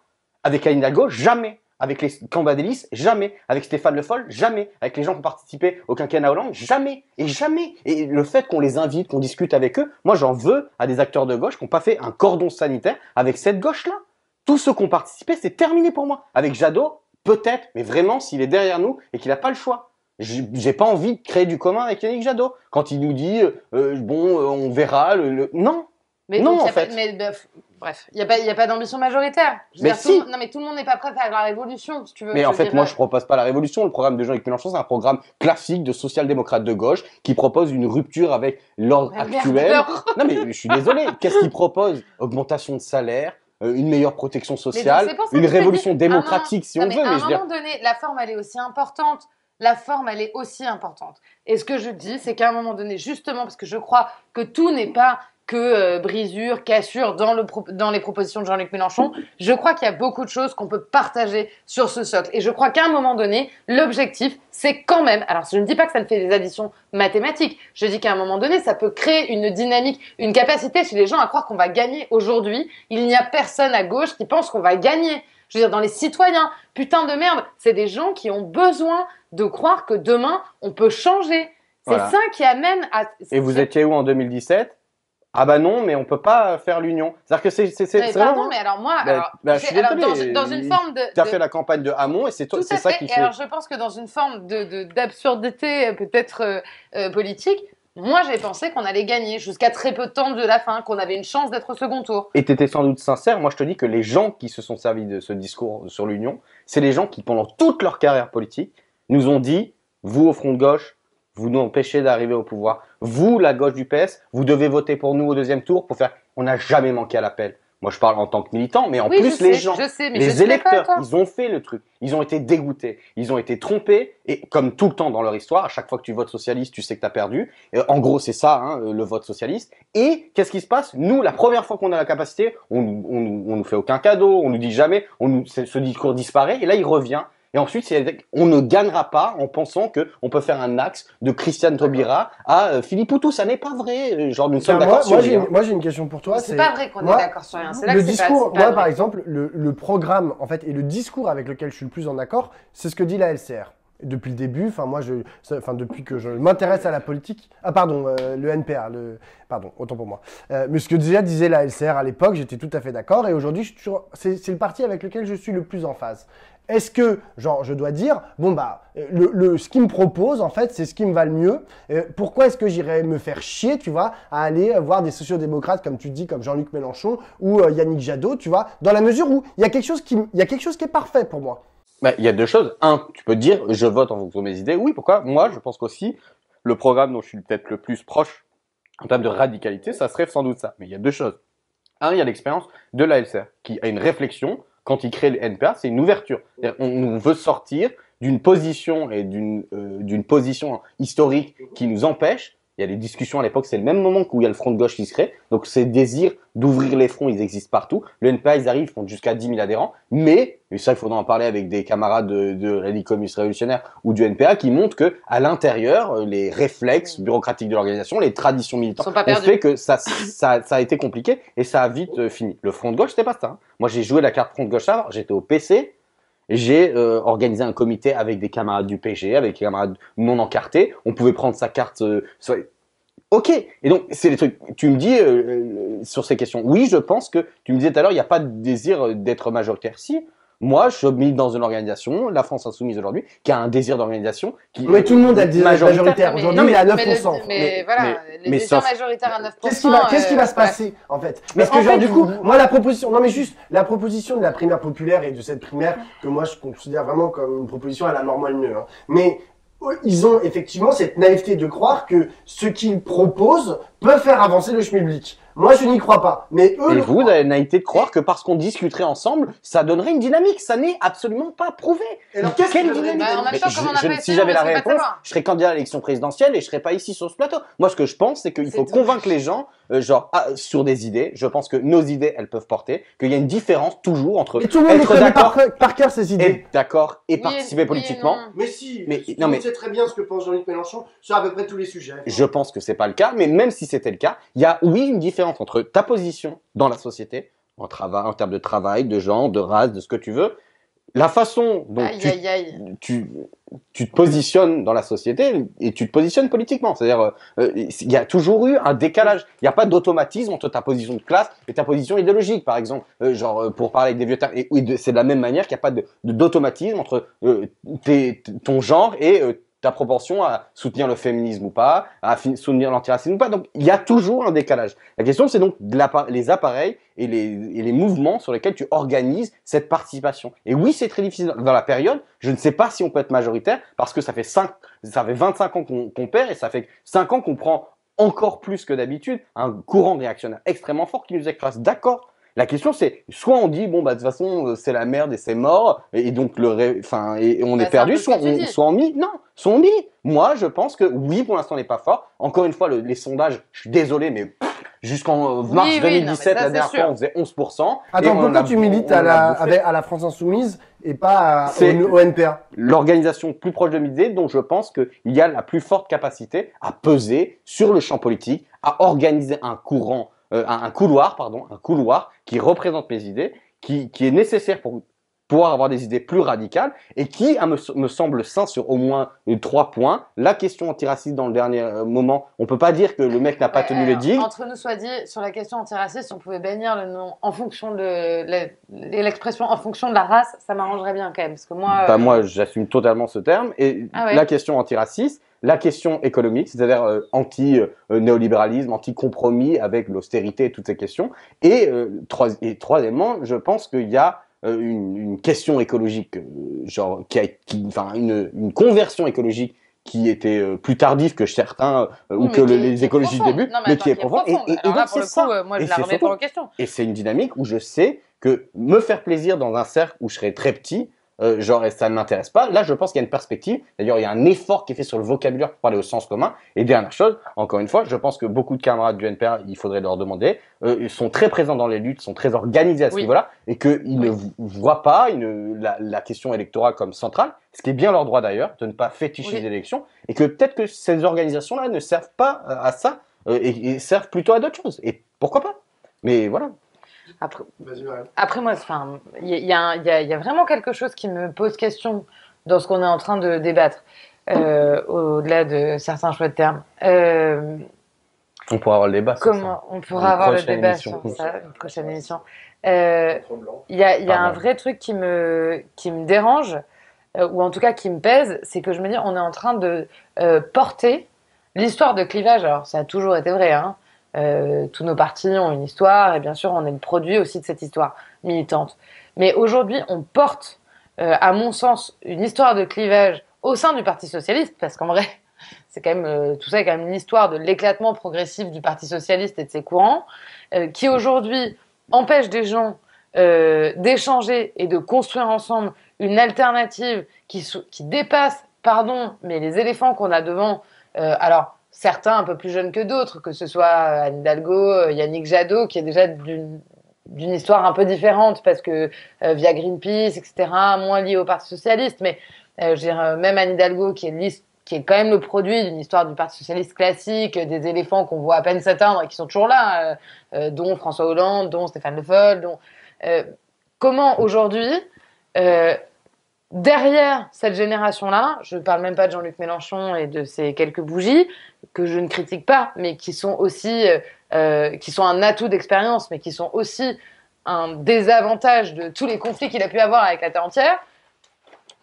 Avec Anne Hidalgo, jamais. Avec les Cambadélis, jamais. Avec Stéphane Le Foll, jamais. Avec les gens qui ont participé au quinquennat Hollande, jamais. Et jamais. Et le fait qu'on les invite, qu'on discute avec eux, moi, j'en veux à des acteurs de gauche qui n'ont pas fait un cordon sanitaire avec cette gauche-là. Tous ceux qui ont participé, c'est terminé pour moi. Avec Jadot, peut-être, mais vraiment, s'il est derrière nous et qu'il n'a pas le choix. J'ai pas envie de créer du commun avec Yannick Jadot. Quand il nous dit, on verra, non. Mais Non, donc, en y a pas- fait. mais, bref, il y a pas d'ambition majoritaire. Je veux Mais dire, si. non, mais tout le monde n'est pas prêt à faire la révolution, si tu veux. Mais en Je fait, dirais. moi, je propose pas la révolution. Le programme de Jean-Luc Mélenchon, c'est un programme classique de social-démocrate de gauche qui propose une rupture avec l'ordre Ah, merde, actuel. alors. Non, mais je suis désolé. Qu'est-ce qu'il propose? Augmentation de salaire, une meilleure protection Mais donc, sociale, c'est pour ça une que je te révolution dis, à un moment- démocratique si non, on mais veut. à Mais un je veux dire, moment donné, la forme, elle est aussi importante. La forme, elle est aussi importante. Et ce que je dis, c'est qu'à un moment donné, justement, parce que je crois que tout n'est pas que brisure, cassure dans les propositions de Jean-Luc Mélenchon, je crois qu'il y a beaucoup de choses qu'on peut partager sur ce socle. Et je crois qu'à un moment donné, l'objectif, c'est quand même, alors je ne dis pas que ça ne fait des additions mathématiques, je dis qu'à un moment donné, ça peut créer une dynamique, une capacité chez les gens à croire qu'on va gagner. Aujourd'hui, il n'y a personne à gauche qui pense qu'on va gagner. Je veux dire, dans les citoyens, putain de merde, c'est des gens qui ont besoin de croire que demain, on peut changer. C'est Voilà. ça qui amène à... et vous étiez où en 2017? Ah bah non, mais on peut pas faire l'union. C'est-à-dire que c'est Mais vraiment, pardon, mais alors moi, je suis alors désolé. dans une forme de... Tu as fait la campagne de Hamon et c'est Tout c'est à ça fait. qui Et fait. alors, je pense que dans une forme d'absurdité peut-être politique, moi, j'ai pensé qu'on allait gagner jusqu'à très peu de temps de la fin, qu'on avait une chance d'être au second tour. Et tu étais sans doute sincère. Moi, je te dis que les gens qui se sont servis de ce discours sur l'union, c'est les gens qui, pendant toute leur carrière politique, nous ont dit, vous au front de gauche, vous nous empêchez d'arriver au pouvoir. Vous, la gauche du PS, vous devez voter pour nous au deuxième tour pour faire... On n'a jamais manqué à l'appel. Moi, je parle en tant que militant, mais en Oui, plus, je les sais, gens, je sais, mais je les suis d'accord avec électeurs, toi. ils ont fait le truc. Ils ont été dégoûtés. Ils ont été trompés. Et comme tout le temps dans leur histoire, à chaque fois que tu votes socialiste, tu sais que tu as perdu. En gros, c'est ça, hein, le vote socialiste. Et qu'est-ce qui se passe? Nous, la première fois qu'on a la capacité, on nous fait aucun cadeau, on nous dit jamais, ce discours disparaît. Et là, il revient. Et ensuite, on ne gagnera pas en pensant que on peut faire un axe de Christiane Taubira à Philippe Poutou. Ça n'est pas vrai. Genre, nous sommes Tiens, d'accord sur rien. moi, j'ai une question pour toi. C'est pas vrai qu'on est moi, d'accord sur rien. C'est là le que c'est discours, pas moi, vrai. par exemple, le programme, en fait, et le discours avec lequel je suis le plus en accord, c'est ce que dit la LCR. Depuis le début, depuis que je m'intéresse à la politique, le NPR, pardon, autant pour moi. Mais ce que déjà disait la LCR à l'époque, j'étais tout à fait d'accord, et aujourd'hui, c'est le parti avec lequel je suis le plus en phase. Est-ce que, genre, je dois dire, bon bah, ce qu'il me propose, en fait, c'est ce qui me va le mieux. Pourquoi est-ce que j'irais me faire chier, tu vois, à aller voir des sociodémocrates, comme tu dis, comme Jean-Luc Mélenchon ou Yannick Jadot, tu vois, dans la mesure où il y a quelque chose qui est parfait pour moi. Bah, il y a deux choses. Un, tu peux te dire, je vote en fonction de mes idées. Oui, pourquoi? Moi, je pense qu'aussi, le programme dont je suis peut-être le plus proche en termes de radicalité, ça serait sans doute ça. Mais il y a deux choses. Un, il y a l'expérience de la LCR, qui a une réflexion. Quand il crée le NPA, c'est une ouverture. On veut sortir d'une position et d'une position historique qui nous empêche. Il y a des discussions à l'époque, c'est le même moment où il y a le front de gauche qui se crée. Donc, ces désirs d'ouvrir les fronts, ils existent partout. Le NPA, ils arrivent, ils font jusqu'à 10 000 adhérents. Mais, et ça, il faudra en parler avec des camarades de Rallye communiste révolutionnaire ou du NPA qui montrent que, à l'intérieur, les réflexes bureaucratiques de l'organisation, les traditions militantes, ont fait que ça a été compliqué et ça a vite fini. Le front de gauche, c'était pas ça. Hein. Moi, j'ai joué la carte front de gauche avant. J'étais au PC. J'ai organisé un comité avec des camarades du PG, avec des camarades non encartés. On pouvait prendre sa carte. Ok. Et donc, c'est les trucs. Tu me dis sur ces questions. Oui, je pense que tu me disais tout à l'heure, il n'y a pas de désir d'être majoritaire. Si. Moi, je milite dans une organisation, la France Insoumise aujourd'hui, qui a un désir d'organisation. Mais tout le monde a le désir majoritaire. Aujourd'hui, il est à 9%. Mais voilà, les désirs majoritaires à 9%. Qu'est-ce qui va se passer, en fait? Parce que, genre, du coup, moi, la proposition de la primaire populaire et de cette primaire, que moi, je considère vraiment comme une proposition à la Normale mieux, hein. Mais, ils ont effectivement cette naïveté de croire que ce qu'ils proposent peut faire avancer le schmilblick. Moi, je n'y crois pas. Mais eux. Et vous avez la naïveté de croire que parce qu'on discuterait ensemble, ça donnerait une dynamique. Ça n'est absolument pas prouvé. Alors, qu'est-ce Quelle que dynamique? Si j'avais la réponse, je serais candidat à l'élection présidentielle et je serais pas ici sur ce plateau. Moi, ce que je pense, c'est qu'il faut convaincre les gens, sur des idées. Je pense que nos idées, elles peuvent porter. Qu'il y a une différence toujours entre être d'accord par cœur ces idées. Être d'accord et participer politiquement. Mais si. Mais tout le monde sait très bien ce que pense Jean-Luc Mélenchon sur à peu près tous les sujets. Je pense que c'est pas le cas, mais même si c'était le cas, il y a une différence entre ta position dans la société, en termes de travail, de genre, de race, de ce que tu veux, la façon dont tu te positionnes dans la société et tu te positionnes politiquement. C'est-à-dire, il y a toujours eu un décalage. Il n'y a pas d'automatisme entre ta position de classe et ta position idéologique, par exemple. Pour parler avec des vieux termes, c'est de la même manière qu'il n'y a pas d'automatisme entre ton genre et ta proportion à soutenir le féminisme ou pas, à soutenir l'antiracisme ou pas. Donc, il y a toujours un décalage. La question, c'est donc les appareils et les mouvements sur lesquels tu organises cette participation. Et oui, c'est très difficile. Dans la période, je ne sais pas si on peut être majoritaire parce que ça fait 25 ans qu'on perd et ça fait 5 ans qu'on prend encore plus que d'habitude un courant réactionnaire extrêmement fort qui nous écrase. D'accord. La question, c'est soit on dit, bon, bah, de toute façon, c'est la merde et c'est mort, et donc et on Bah, est c'est un perdu, peu ce que tu dis. soit on mit. Non, soit on mit. Moi, je pense que oui, pour l'instant, on n'est pas fort. Encore une fois, les sondages, je suis désolé, mais jusqu'en mars Oui, oui, non, mais 2017, ça, la c'est dernière fois, sûr. on faisait 11%. et Attends, on pourquoi a- tu milites on en a bouffé. à la France Insoumise et pas C'est- au NPA? L'organisation plus proche de l'idée, dont je pense qu'il y a la plus forte capacité à peser sur le champ politique, à organiser un courant, un couloir, pardon, un couloir qui représente mes idées, qui est nécessaire pour pouvoir avoir des idées plus radicales et qui me semble sain sur au moins 3 points. La question antiraciste dans le dernier moment, on peut pas dire que le mec n'a pas tenu les digues. Entre nous soit dit, sur la question antiraciste, si on pouvait bannir le nom en fonction de l'expression en fonction de la race, ça m'arrangerait bien quand même. Parce que moi, Bah, moi, j'assume totalement ce terme. Et Ah ouais. la question antiraciste, la question économique, c'est-à-dire anti-néolibéralisme, anti-compromis avec l'austérité et toutes ces questions. Et troisièmement, je pense qu'il y a une question écologique, genre enfin une conversion écologique qui était plus tardive que certains ou oui, que mais les qui est écologistes du profonde. début, Non, mais attends, qui est profonde. profonde. Et Alors là, donc pour c'est le coup, ça. moi, Et je la c'est remets pas surtout- en question. et c'est une dynamique où je sais que me faire plaisir dans un cercle où je serais très petit, genre, et ça ne m'intéresse pas. Là, je pense qu'il y a une perspective. D'ailleurs, il y a un effort qui est fait sur le vocabulaire pour parler au sens commun. Et dernière chose, encore une fois, je pense que beaucoup de camarades du NPA, il faudrait leur demander, ils sont très présents dans les luttes, sont très organisés à ce Oui. niveau-là, et qu'ils ne Oui. voient pas la question électorale comme centrale, ce qui est bien leur droit d'ailleurs, de ne pas fétichiser Oui. l'élection, et que peut-être que ces organisations-là ne servent pas à ça, et servent plutôt à d'autres choses. Et pourquoi pas? Mais voilà. Après, Vas-y, Marianne. Après moi, enfin, il y a vraiment quelque chose qui me pose question dans ce qu'on est en train de débattre, au-delà de certains choix de termes. On pourra avoir le débat sur ça. Comment on pourra Une avoir le prochaine débat émission. sur ça, une prochaine émission. Trop blanc. Il y a un Pardon. vrai truc qui me dérange, ou en tout cas qui me pèse, c'est que je me dis, on est en train de porter l'histoire de clivage. Alors, ça a toujours été vrai, hein. Tous nos partis ont une histoire, et bien sûr, on est le produit aussi de cette histoire militante. Mais aujourd'hui, on porte, à mon sens, une histoire de clivage au sein du Parti socialiste, parce qu'en vrai, c'est quand même tout ça est quand même une histoire de l'éclatement progressif du Parti socialiste et de ses courants, qui aujourd'hui empêche des gens d'échanger et de construire ensemble une alternative qui dépasse, pardon, mais les éléphants qu'on a devant. Alors certains un peu plus jeunes que d'autres, que ce soit Anne Hidalgo, Yannick Jadot, qui est déjà d'une histoire un peu différente parce que via Greenpeace, etc., moins lié au Parti socialiste, mais je veux dire, même Anne Hidalgo qui est quand même le produit d'une histoire du Parti socialiste classique, des éléphants qu'on voit à peine s'atteindre et qui sont toujours là, dont François Hollande, dont Stéphane Le Foll, comment aujourd'hui, derrière cette génération-là, je ne parle même pas de Jean-Luc Mélenchon et de ses quelques bougies, que je ne critique pas, mais qui sont aussi, qui sont un atout d'expérience, mais qui sont aussi un désavantage de tous les conflits qu'il a pu avoir avec la terre entière,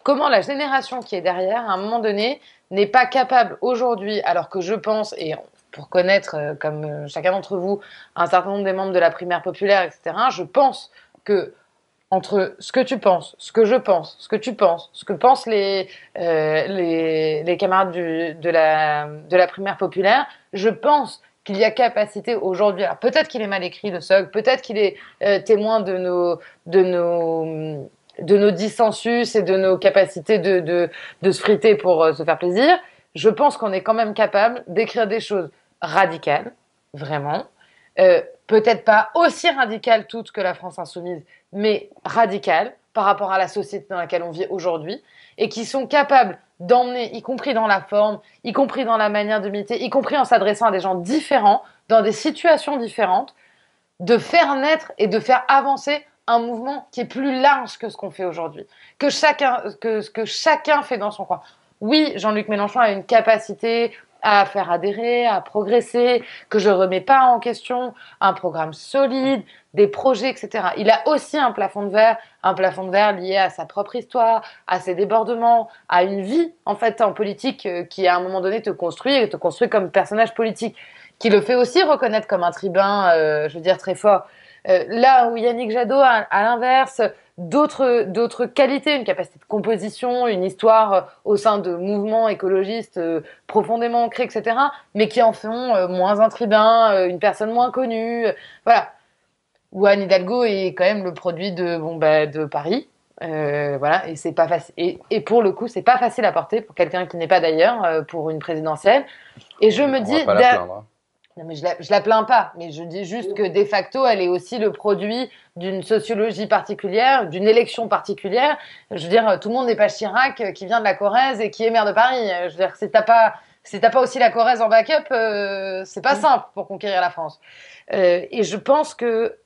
comment la génération qui est derrière, à un moment donné, n'est pas capable aujourd'hui, alors que je pense, et pour connaître, comme chacun d'entre vous, un certain nombre des membres de la primaire populaire, etc., je pense que entre ce que tu penses, ce que je pense, ce que tu penses, ce que pensent les camarades de la primaire populaire, je pense qu'il y a capacité aujourd'hui. Alors peut-être qu'il est mal écrit le SOG, peut-être qu'il est témoin de nos dissensus et de nos capacités de se friter pour se faire plaisir. Je pense qu'on est quand même capable d'écrire des choses radicales, vraiment. Peut-être pas aussi radicales toutes que la France insoumise, mais radicales par rapport à la société dans laquelle on vit aujourd'hui, et qui sont capables d'emmener, y compris dans la forme, y compris dans la manière de militer, y compris en s'adressant à des gens différents, dans des situations différentes, de faire naître et de faire avancer un mouvement qui est plus large que ce qu'on fait aujourd'hui, que ce que chacun fait dans son coin. Oui, Jean-Luc Mélenchon a une capacité à faire adhérer, à progresser, que je remets pas en question, un programme solide, des projets, etc. Il a aussi un plafond de verre lié à sa propre histoire, à ses débordements, à une vie, en fait, en politique qui, à un moment donné, te construit comme personnage politique, qui le fait aussi reconnaître comme un tribun, je veux dire, très fort. Là où Yannick Jadot, à l'inverse, d'autres qualités, une capacité de composition, une histoire au sein de mouvements écologistes profondément ancrés, etc., mais qui en font moins un tribun, une personne moins connue. Voilà. où Anne Hidalgo est quand même le produit de Paris. Voilà, et c'est pas facile. Et pour le coup, c'est pas facile à porter pour quelqu'un qui n'est pas d'ailleurs, pour une présidentielle. Et je me On dis, va pas la plaindre. Hein. non, mais je la plains pas, mais je dis juste que de facto, elle est aussi le produit d'une sociologie particulière, d'une élection particulière. Je veux dire, tout le monde n'est pas Chirac qui vient de la Corrèze et qui est maire de Paris. Je veux dire, si t'as pas aussi la Corrèze en backup, c'est pas simple pour conquérir la France. Et je pense que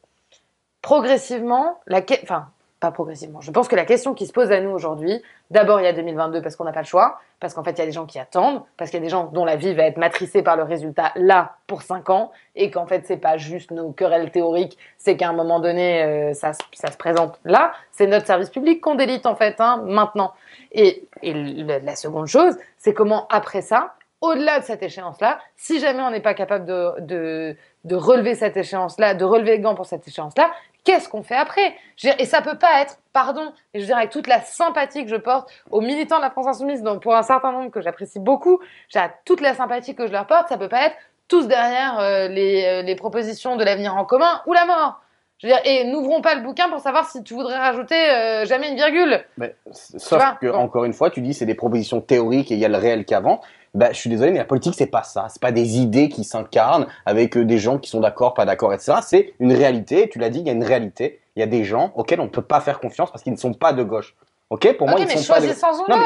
progressivement, enfin, pas progressivement, je pense que la question qui se pose à nous aujourd'hui, d'abord il y a 2022 parce qu'on n'a pas le choix, parce qu'en fait il y a des gens qui attendent, parce qu'il y a des gens dont la vie va être matricée par le résultat là pour 5 ans, et qu'en fait c'est pas juste nos querelles théoriques, c'est qu'à un moment donné ça se présente là, c'est notre service public qu'on délite en fait, hein, maintenant. Et la seconde chose, c'est comment après ça, au-delà de cette échéance-là, si jamais on n'est pas capable de relever cette échéance-là, de relever les gants pour cette échéance-là, qu'est-ce qu'on fait après? Et ça peut pas être, pardon, et je veux dire avec toute la sympathie que je porte aux militants de la France Insoumise, donc pour un certain nombre que j'apprécie beaucoup, j'ai toute la sympathie que je leur porte, ça peut pas être tous derrière les propositions de l'avenir en commun ou la mort. Je veux dire, et n'ouvrons pas le bouquin pour savoir si tu voudrais rajouter jamais une virgule. Mais, sauf que, bon. Encore une fois, tu dis c'est des propositions théoriques et il y a le réel qu'avant. Bah, je suis désolé, mais la politique, c'est pas ça. C'est pas des idées qui s'incarnent avec des gens qui sont d'accord, pas d'accord, etc. C'est une réalité. Tu l'as dit, il y a une réalité. Il y a des gens auxquels on ne peut pas faire confiance parce qu'ils ne sont pas de gauche. Ok, pour moi, ils sont pas de. Non,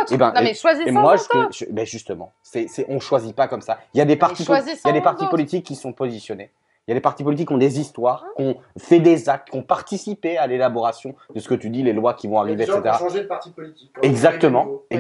mais choisis sans autre. Ben justement, on choisit pas comme ça. Il y a des partis politiques qui sont positionnés. Il y a des partis politiques qui ont des histoires, qui ont fait des actes, qui ont participé à l'élaboration de ce que tu dis, les lois qui vont arriver, etc. Qui ont changé de parti politique. Exactement. Oui,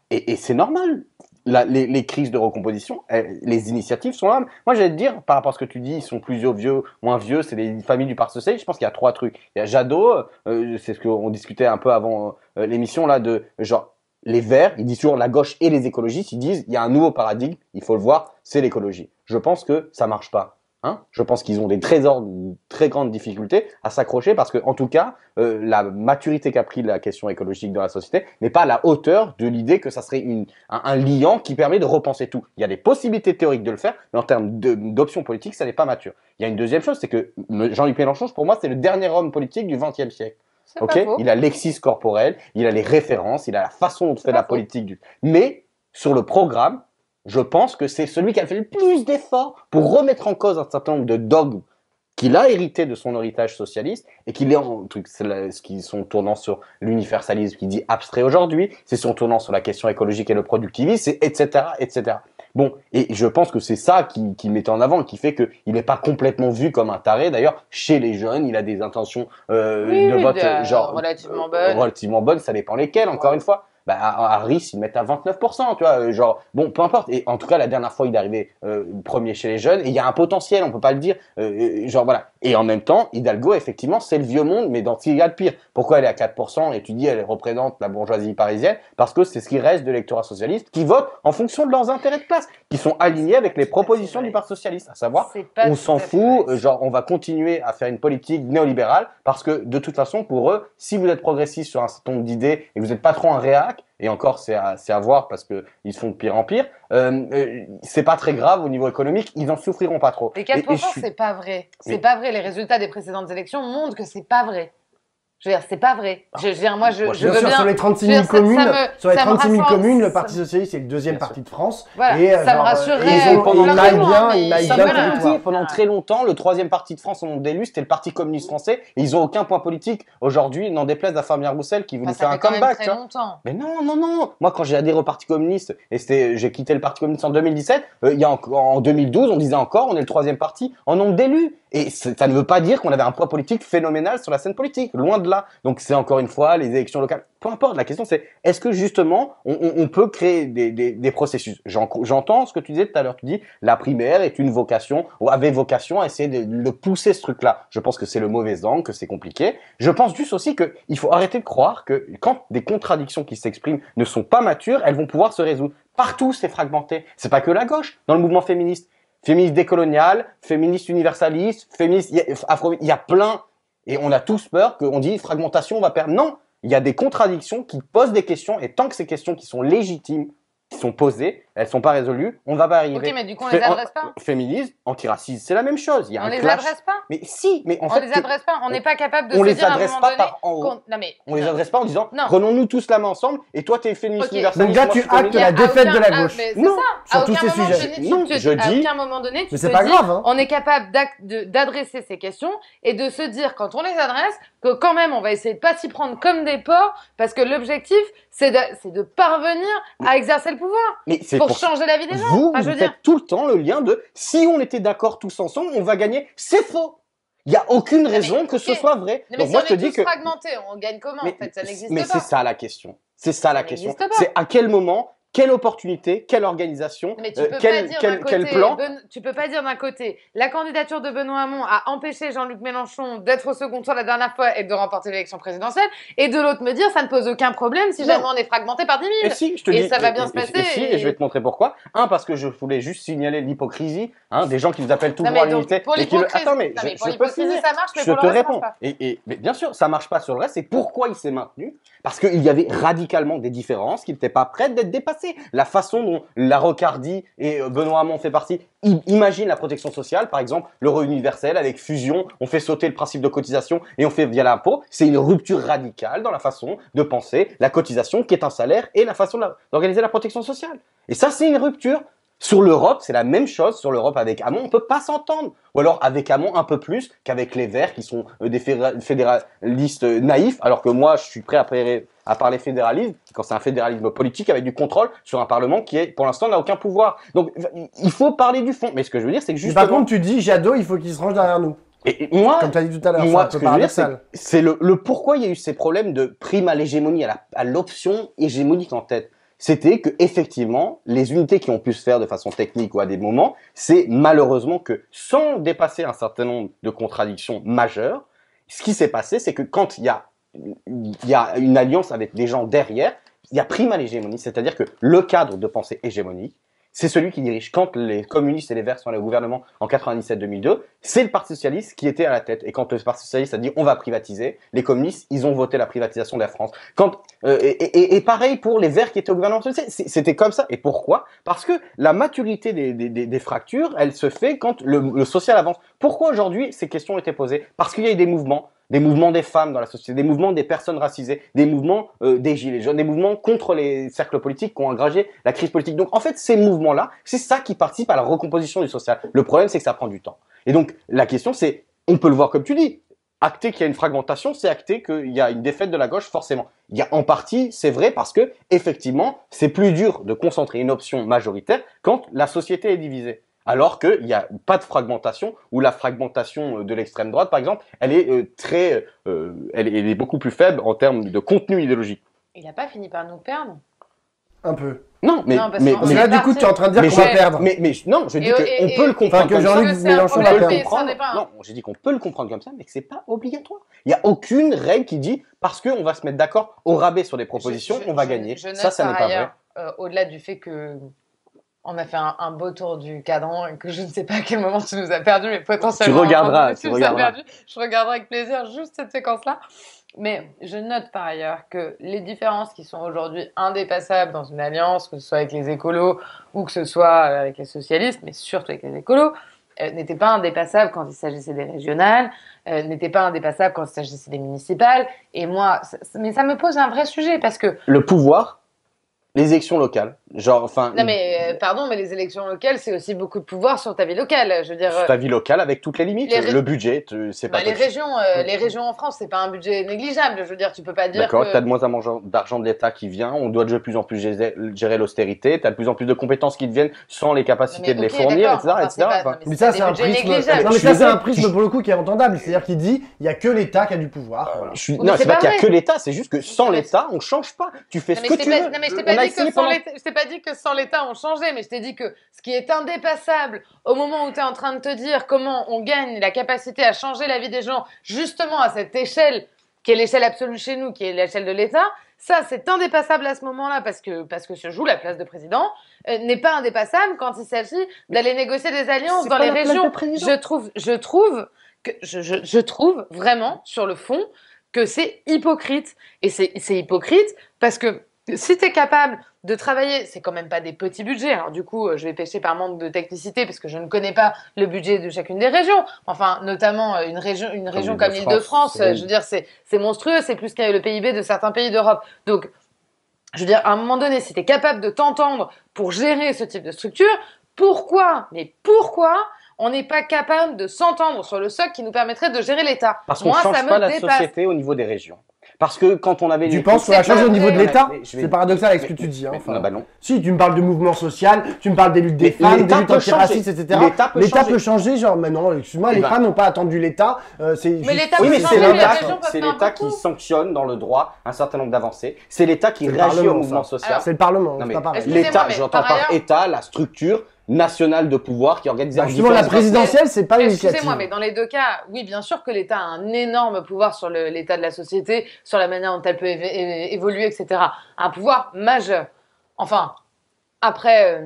et c'est normal. Les crises de recomposition, les initiatives sont là. Moi, j'allais te dire, par rapport à ce que tu dis, ils sont plus vieux, moins vieux, c'est les familles du Parti socialiste. Je pense qu'il y a 3 trucs. Il y a Jadot, c'est ce qu'on discutait un peu avant l'émission, là, de genre, les Verts, ils disent toujours la gauche et les écologistes, ils disent, il y a un nouveau paradigme, il faut le voir, c'est l'écologie. Je pense que ça marche pas. Hein, je pense qu'ils ont des très grandes difficultés à s'accrocher parce que, en tout cas, la maturité qu'a pris la question écologique dans la société n'est pas à la hauteur de l'idée que ça serait un liant qui permet de repenser tout. Il y a des possibilités théoriques de le faire, mais en termes d'options politiques, ça n'est pas mature. Il y a une deuxième chose, c'est que Jean-Luc Mélenchon, pour moi, c'est le dernier homme politique du XXe siècle. Okay, il a le lexique corporel, il a les références, il a la façon dont fait la politique. Mais sur le programme, je pense que c'est celui qui a fait le plus d'efforts pour remettre en cause un certain nombre de dogmes qu'il a hérité de son héritage socialiste et qu'il est en truc, ce qui sont tournant sur l'universalisme qui dit abstrait aujourd'hui, c'est son tournant sur la question écologique et le productivisme, etc., etc. Bon, et je pense que c'est ça qui met en avant, qui fait qu'il n'est pas complètement vu comme un taré. D'ailleurs, chez les jeunes, il a des intentions de vote genre relativement bonnes, ça dépend lesquelles, encore une fois. Bah, à Harris, ils mettent à 29%, tu vois, genre, bon, peu importe. Et en tout cas, la dernière fois, il est arrivé premier chez les jeunes, et il y a un potentiel, on peut pas le dire, genre, voilà. Et en même temps, Hidalgo, effectivement, c'est le vieux monde, mais dans ce qu'il y a de pire. Pourquoi elle est à 4%, et tu dis, elle représente la bourgeoisie parisienne? Parce que c'est ce qui reste de l'électorat socialiste, qui vote en fonction de leurs intérêts de classe, qui sont alignés avec les propositions du Parti socialiste. À savoir, on s'en fout, genre, on va continuer à faire une politique néolibérale, parce que, de toute façon, pour eux, si vous êtes progressiste sur un certain nombre d'idées, et que vous n'êtes pas trop un réac, et encore c'est à voir parce que ils se font de pire en pire, c'est pas très grave au niveau économique, ils en souffriront pas trop. Les 4%, c'est pas vrai. C'est pas vrai. Les résultats des précédentes élections montrent que c'est pas vrai. Je veux dire, c'est pas vrai. Je veux dire, moi, je veux bien. Sur les 36 000 communes, le Parti socialiste est le deuxième parti de France. Voilà, et ça me rassurerait. Pendant très longtemps, le troisième parti de France au nombre d'élus, c'était le Parti communiste français. Et ils ont aucun point politique. Aujourd'hui, n'en déplaise à Fabien Roussel qui voulait faire un comeback. Très longtemps. Mais non. Moi, quand j'ai adhéré au Parti communiste, et j'ai quitté le Parti communiste en 2017, en 2012, on disait encore, on est le troisième parti en nombre d'élus. Et ça ne veut pas dire qu'on avait un poids politique phénoménal sur la scène politique. Loin de là. Donc c'est encore une fois les élections locales. Peu importe, la question c'est est-ce que justement on peut créer des processus. J'entends ce que tu disais tout à l'heure. Tu dis la primaire est une vocation ou avait vocation à essayer de pousser ce truc-là. Je pense que c'est le mauvais angle, que c'est compliqué. Je pense juste aussi que il faut arrêter de croire que quand des contradictions qui s'expriment ne sont pas matures, elles vont pouvoir se résoudre. Partout c'est fragmenté. C'est pas que la gauche dans le mouvement féministe. Féministe décolonial, féministe universaliste, féministe afro, il y a plein. Et on a tous peur qu'on dit fragmentation, on va perdre. Non, il y a des contradictions qui posent des questions et tant que ces questions qui sont légitimes, qui sont posées, elles sont pas résolues, on va pas arriver. Ok, mais du coup, on les adresse pas. Féminisme, antiracisme, c'est la même chose. Il y a On un les clash. adresse pas. Mais si, mais en On fait, les adresse pas. On n'est pas capable de on se les dire à un adresse moment pas donné. par en haut. Non mais. On les adresse pas en disant Non. prenons-nous tous la main ensemble et toi t'es féministe Ok. universaliste. Donc là, moi, tu je suis actes féministe. la défaite de la Ah, gauche. mais c'est Non, ça. sur À tous aucun ces moment, sujets. je dis- Non, je à dis- aucun moment donné, tu Mais te c'est pas dis, grave, hein. on est capable d'adresser ces questions et de se dire, quand on les adresse, que quand même, on va essayer de pas s'y prendre comme des porcs, parce que l'objectif, c'est de parvenir à exercer le pouvoir Mais c'est pour changer la vie des gens. vous, Enfin, je vous veux dire, faites tout le temps le lien de si on était d'accord tous ensemble, on va gagner. C'est faux. Il y a aucune raison que ce ok. soit vrai. mais Donc si moi on je te est dis tous que fragmentés, on gagne comment en fait? Ça n'existe mais pas. c'est ça la question. C'est ça la Ça question. n'existe pas. C'est à quel moment, quelle opportunité, quelle organisation, Mais tu peux pas dire d'un côté, quel plan. tu peux pas dire d'un côté, la candidature de Benoît Hamon a empêché Jean-Luc Mélenchon d'être au second tour la dernière fois et de remporter l'élection présidentielle, et de l'autre me dire ça ne pose aucun problème si Non. jamais on est fragmenté par 10 000. Et si, je te Et dis, ça va bien se passer, et je vais te montrer pourquoi. Un, parce que je voulais juste signaler l'hypocrisie, des gens qui nous appellent toujours Non, mais à donc, l'unité. pour et qui le... l'hypocrisie, Attends, mais non, mais je pour peux l'hypocrisie, finir. ça marche, mais Je pour te le reste, ça réponds. marche pas. Mais bien sûr, ça marche pas sur le reste. Et pourquoi il s'est maintenu? Parce qu'il y avait radicalement des différences qui n'étaient pas prêtes d'être dépassées. La façon dont la Rocardie et Benoît Hamon fait partie. Imagine la protection sociale, par exemple, le revenu universel avec fusion, on fait sauter le principe de cotisation et on fait via l'impôt. C'est une rupture radicale dans la façon de penser la cotisation qui est un salaire et la façon d'organiser la protection sociale. Et ça, c'est une rupture. Sur l'Europe, c'est la même chose. Sur l'Europe avec Hamon, on peut pas s'entendre. Ou alors avec Hamon un peu plus qu'avec les Verts qui sont des fédéralistes naïfs, alors que moi, je suis prêt à parler fédéralisme quand c'est un fédéralisme politique avec du contrôle sur un Parlement qui est, pour l'instant, n'a aucun pouvoir. Donc, il faut parler du fond. Mais ce que je veux dire, c'est que Mais justement... par contre, tu dis Jadot, il faut qu'il se range derrière nous. Et moi, Comme tu as dit tout à l'heure, moi, c'est ce un peu que je veux dire, paradoxal. c'est le pourquoi il y a eu ces problèmes de prime à l'hégémonie, à l'option hégémonique en tête. C'était que effectivement, les unités qui ont pu se faire de façon technique ou à des moments, c'est malheureusement que sans dépasser un certain nombre de contradictions majeures, ce qui s'est passé, c'est que quand il y a une alliance avec des gens derrière, il y a prime à l'hégémonie, c'est-à-dire que le cadre de pensée hégémonique, c'est celui qui dirige. Quand les communistes et les Verts sont allés au gouvernement en 97-2002, c'est le Parti socialiste qui était à la tête. Et quand le Parti socialiste a dit on va privatiser, les communistes, ils ont voté la privatisation de la France. Et pareil pour les Verts qui étaient au gouvernement, c'était comme ça. Et pourquoi? Parce que la maturité des fractures, elle se fait quand le social avance. Pourquoi aujourd'hui ces questions ont été posées? Parce qu'il y a eu des mouvements des femmes dans la société, des mouvements des personnes racisées, des mouvements des gilets jaunes, des mouvements contre les cercles politiques qui ont agrégé la crise politique. Donc en fait, ces mouvements-là, c'est ça qui participe à la recomposition du social. Le problème, c'est que ça prend du temps. Et donc la question, c'est, on peut le voir comme tu dis, acter qu'il y a une fragmentation, c'est acter qu'il y a une défaite de la gauche, forcément. Il y a en partie, c'est vrai, parce que effectivement, c'est plus dur de concentrer une option majoritaire quand la société est divisée. Alors qu'il n'y a pas de fragmentation, ou la fragmentation de l'extrême droite, par exemple, elle est elle est beaucoup plus faible en termes de contenu idéologique. Il n'a pas fini par nous perdre. Un peu. Non, mais Non, parce mais, qu'on Parce mais, que là, du coup, tu es en train de dire mais qu'on va j'ai- perdre. mais non, je dis qu'on peut le comprendre que comme Jean-Luc ça. c'est un Mélenchon On va peut problème, le perdre. mais ça comprendre. n'est pas un- Non, j'ai dit qu'on peut le comprendre comme ça, mais que c'est pas obligatoire. Il y a aucune règle qui dit parce qu'on va se mettre d'accord au rabais sur des propositions, on va gagner. Je note Ça n'est par pas vrai. ailleurs, au-delà du fait que on a fait un beau tour du cadran et que je ne sais pas à quel moment tu nous as perdu, mais potentiellement. Tu regarderas, tu tu nous as regarderas. perdu. Je regarderai avec plaisir juste cette séquence-là. Mais je note par ailleurs que les différences qui sont aujourd'hui indépassables dans une alliance, que ce soit avec les écolos ou que ce soit avec les socialistes, mais surtout avec les écolos, n'étaient pas indépassables quand il s'agissait des régionales, n'étaient pas indépassables quand il s'agissait des municipales. Et moi, mais ça me pose un vrai sujet parce que Le pouvoir, les élections locales, non mais pardon, mais les élections locales, c'est aussi beaucoup de pouvoir sur ta vie locale. Je veux dire, ta vie locale avec toutes les limites. les ré- Le budget, c'est pas les possible. régions en France, c'est pas un budget négligeable. Je veux dire, tu peux pas dire D'accord, que tu as de moins en moins d'argent de l'État qui vient, on doit de plus en plus gérer l'austérité, tu as de plus en plus de compétences qui te viennent sans les capacités de les ok, fournir, d'accord, etc. enfin, etc. c'est pas- Enfin, non, Mais ça, des c'est un budgets prisme. négligeables. Non, mais Je ça, suis c'est un désolé. prisme pour le coup qui est entendable. C'est-à-dire qu'il dit il y a que l'État qui a du pouvoir. Voilà. mais Non, c'est c'est pas pas qu'il y a vrai. que l'État, c'est juste que sans Non, mais l'État, on change pas. Tu fais Non, ce mais que je t'ai tu pas- veux. non, mais je t'ai On pas a dit essayé que sans pendant- l'État, je t'ai pas dit que sans l'État on changeait, mais je t'ai dit que ce qui est indépassable au moment où tu es en train de te dire comment on gagne la capacité à changer la vie des gens, justement à cette échelle qui est l'échelle absolue chez nous, qui est l'échelle de l'État, ça c'est indépassable à ce moment-là parce que se joue la place de président, n'est pas indépassable quand il s'agit d'aller négocier des alliances C'est dans pas les la place régions. de président. Je trouve vraiment sur le fond que c'est hypocrite. Et c'est hypocrite parce que Si tu es capable de travailler, c'est quand même pas des petits budgets. Alors du coup, je vais pêcher par manque de technicité parce que je ne connais pas le budget de chacune des régions. Enfin, notamment une région comme l'Île-de-France, je veux dire, c'est monstrueux, c'est plus que le PIB de certains pays d'Europe. Donc, je veux dire, à un moment donné, si tu es capable de t'entendre pour gérer ce type de structure, pourquoi on n'est pas capable de s'entendre sur le socle qui nous permettrait de gérer l'État? Parce qu'on ne change pas la société au niveau des régions. Parce que quand on avait... Tu penses qu'on va changer au niveau de l'État? C'est paradoxal avec ce que tu dis. Non. Si, tu me parles de mouvement social, tu me parles des luttes des femmes, des luttes antiracistes, etc. L'État peut changer, genre, mais non, excuse-moi, les femmes n'ont pas attendu l'État. Mais l'État peut changer, c'est l'État qui sanctionne dans le droit un certain nombre d'avancées. C'est l'État qui réagit au mouvement social. C'est le Parlement, c'est pas pareil. L'État, j'entends par État, la structure nationale de pouvoir qui organise justement la présidentielle, c'est pas législatif. Excusez-moi, mais dans les deux cas, oui, bien sûr que l'État a un énorme pouvoir sur l'état de la société, sur la manière dont elle peut évoluer, etc. Un pouvoir majeur. Enfin, après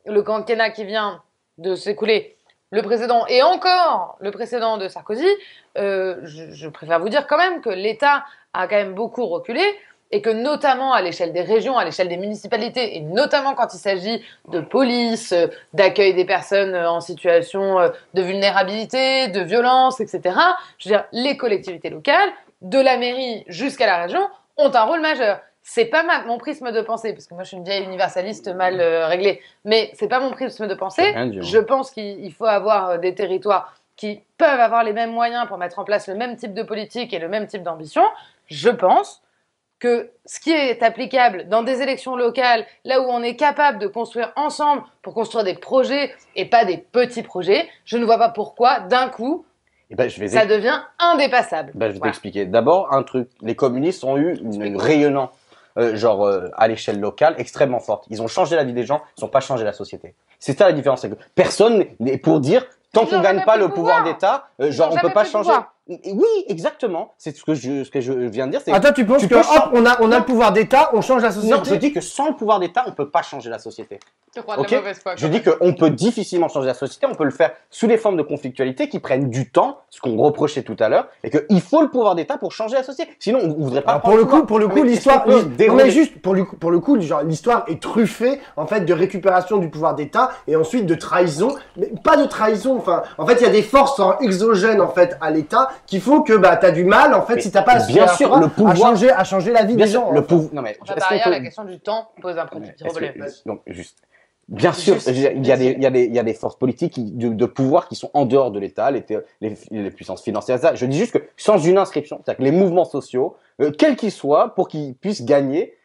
le quinquennat qui vient de s'écouler, le précédent et encore le précédent de Sarkozy, je préfère vous dire quand même que l'État a quand même beaucoup reculé. Et que notamment à l'échelle des régions, à l'échelle des municipalités, et notamment quand il s'agit de police, d'accueil des personnes en situation de vulnérabilité, de violence, etc., je veux dire, les collectivités locales, de la mairie jusqu'à la région, ont un rôle majeur. C'est pas mon prisme de pensée, parce que moi je suis une vieille universaliste mal réglée, mais c'est pas mon prisme de pensée. Je pense qu'il faut avoir des territoires qui peuvent avoir les mêmes moyens pour mettre en place le même type de politique et le même type d'ambition. Je pense que ce qui est applicable dans des élections locales, là où on est capable de construire ensemble pour construire des projets et pas des petits projets, je ne vois pas pourquoi, d'un coup, ça devient indépassable. Je vais t'expliquer. D'abord, un truc. Les communistes ont eu une rayonnant, à l'échelle locale, extrêmement forte. Ils ont changé la vie des gens, ils n'ont pas changé la société. C'est ça la différence. C'est que personne n'est pour dire, tant qu'on ne gagne pas le pouvoir d'État, on ne peut pas changer. Oui, exactement. C'est ce que je viens de dire. Attends, tu penses on a le pouvoir d'État, on change la société? Non, je dis que sans le pouvoir d'État, on peut pas changer la société. Je crois de la mauvaise foi. Je dis qu'on peut difficilement changer la société, on peut le faire sous des formes de conflictualité qui prennent du temps, ce qu'on reprochait tout à l'heure, et qu'il faut le pouvoir d'État pour changer la société. Sinon, on voudrait pas. Pour le coup, l'histoire, mais juste pour le coup, genre l'histoire est truffée en fait de récupération du pouvoir d'État et ensuite de trahison, mais pas de trahison. Enfin, en fait, il y a des forces exogènes en fait à l'État qui font que t'as du mal en fait si t'as pas à changer la vie des gens. Non mais par ailleurs, la question du temps pose un problème. Donc juste. Bien sûr, il y a des forces politiques de pouvoir qui sont en dehors de l'État, les puissances financières. Ça. Je dis juste que sans une inscription, c'est-à-dire que les mouvements sociaux, quels qu'ils soient, pour qu'ils puissent gagner,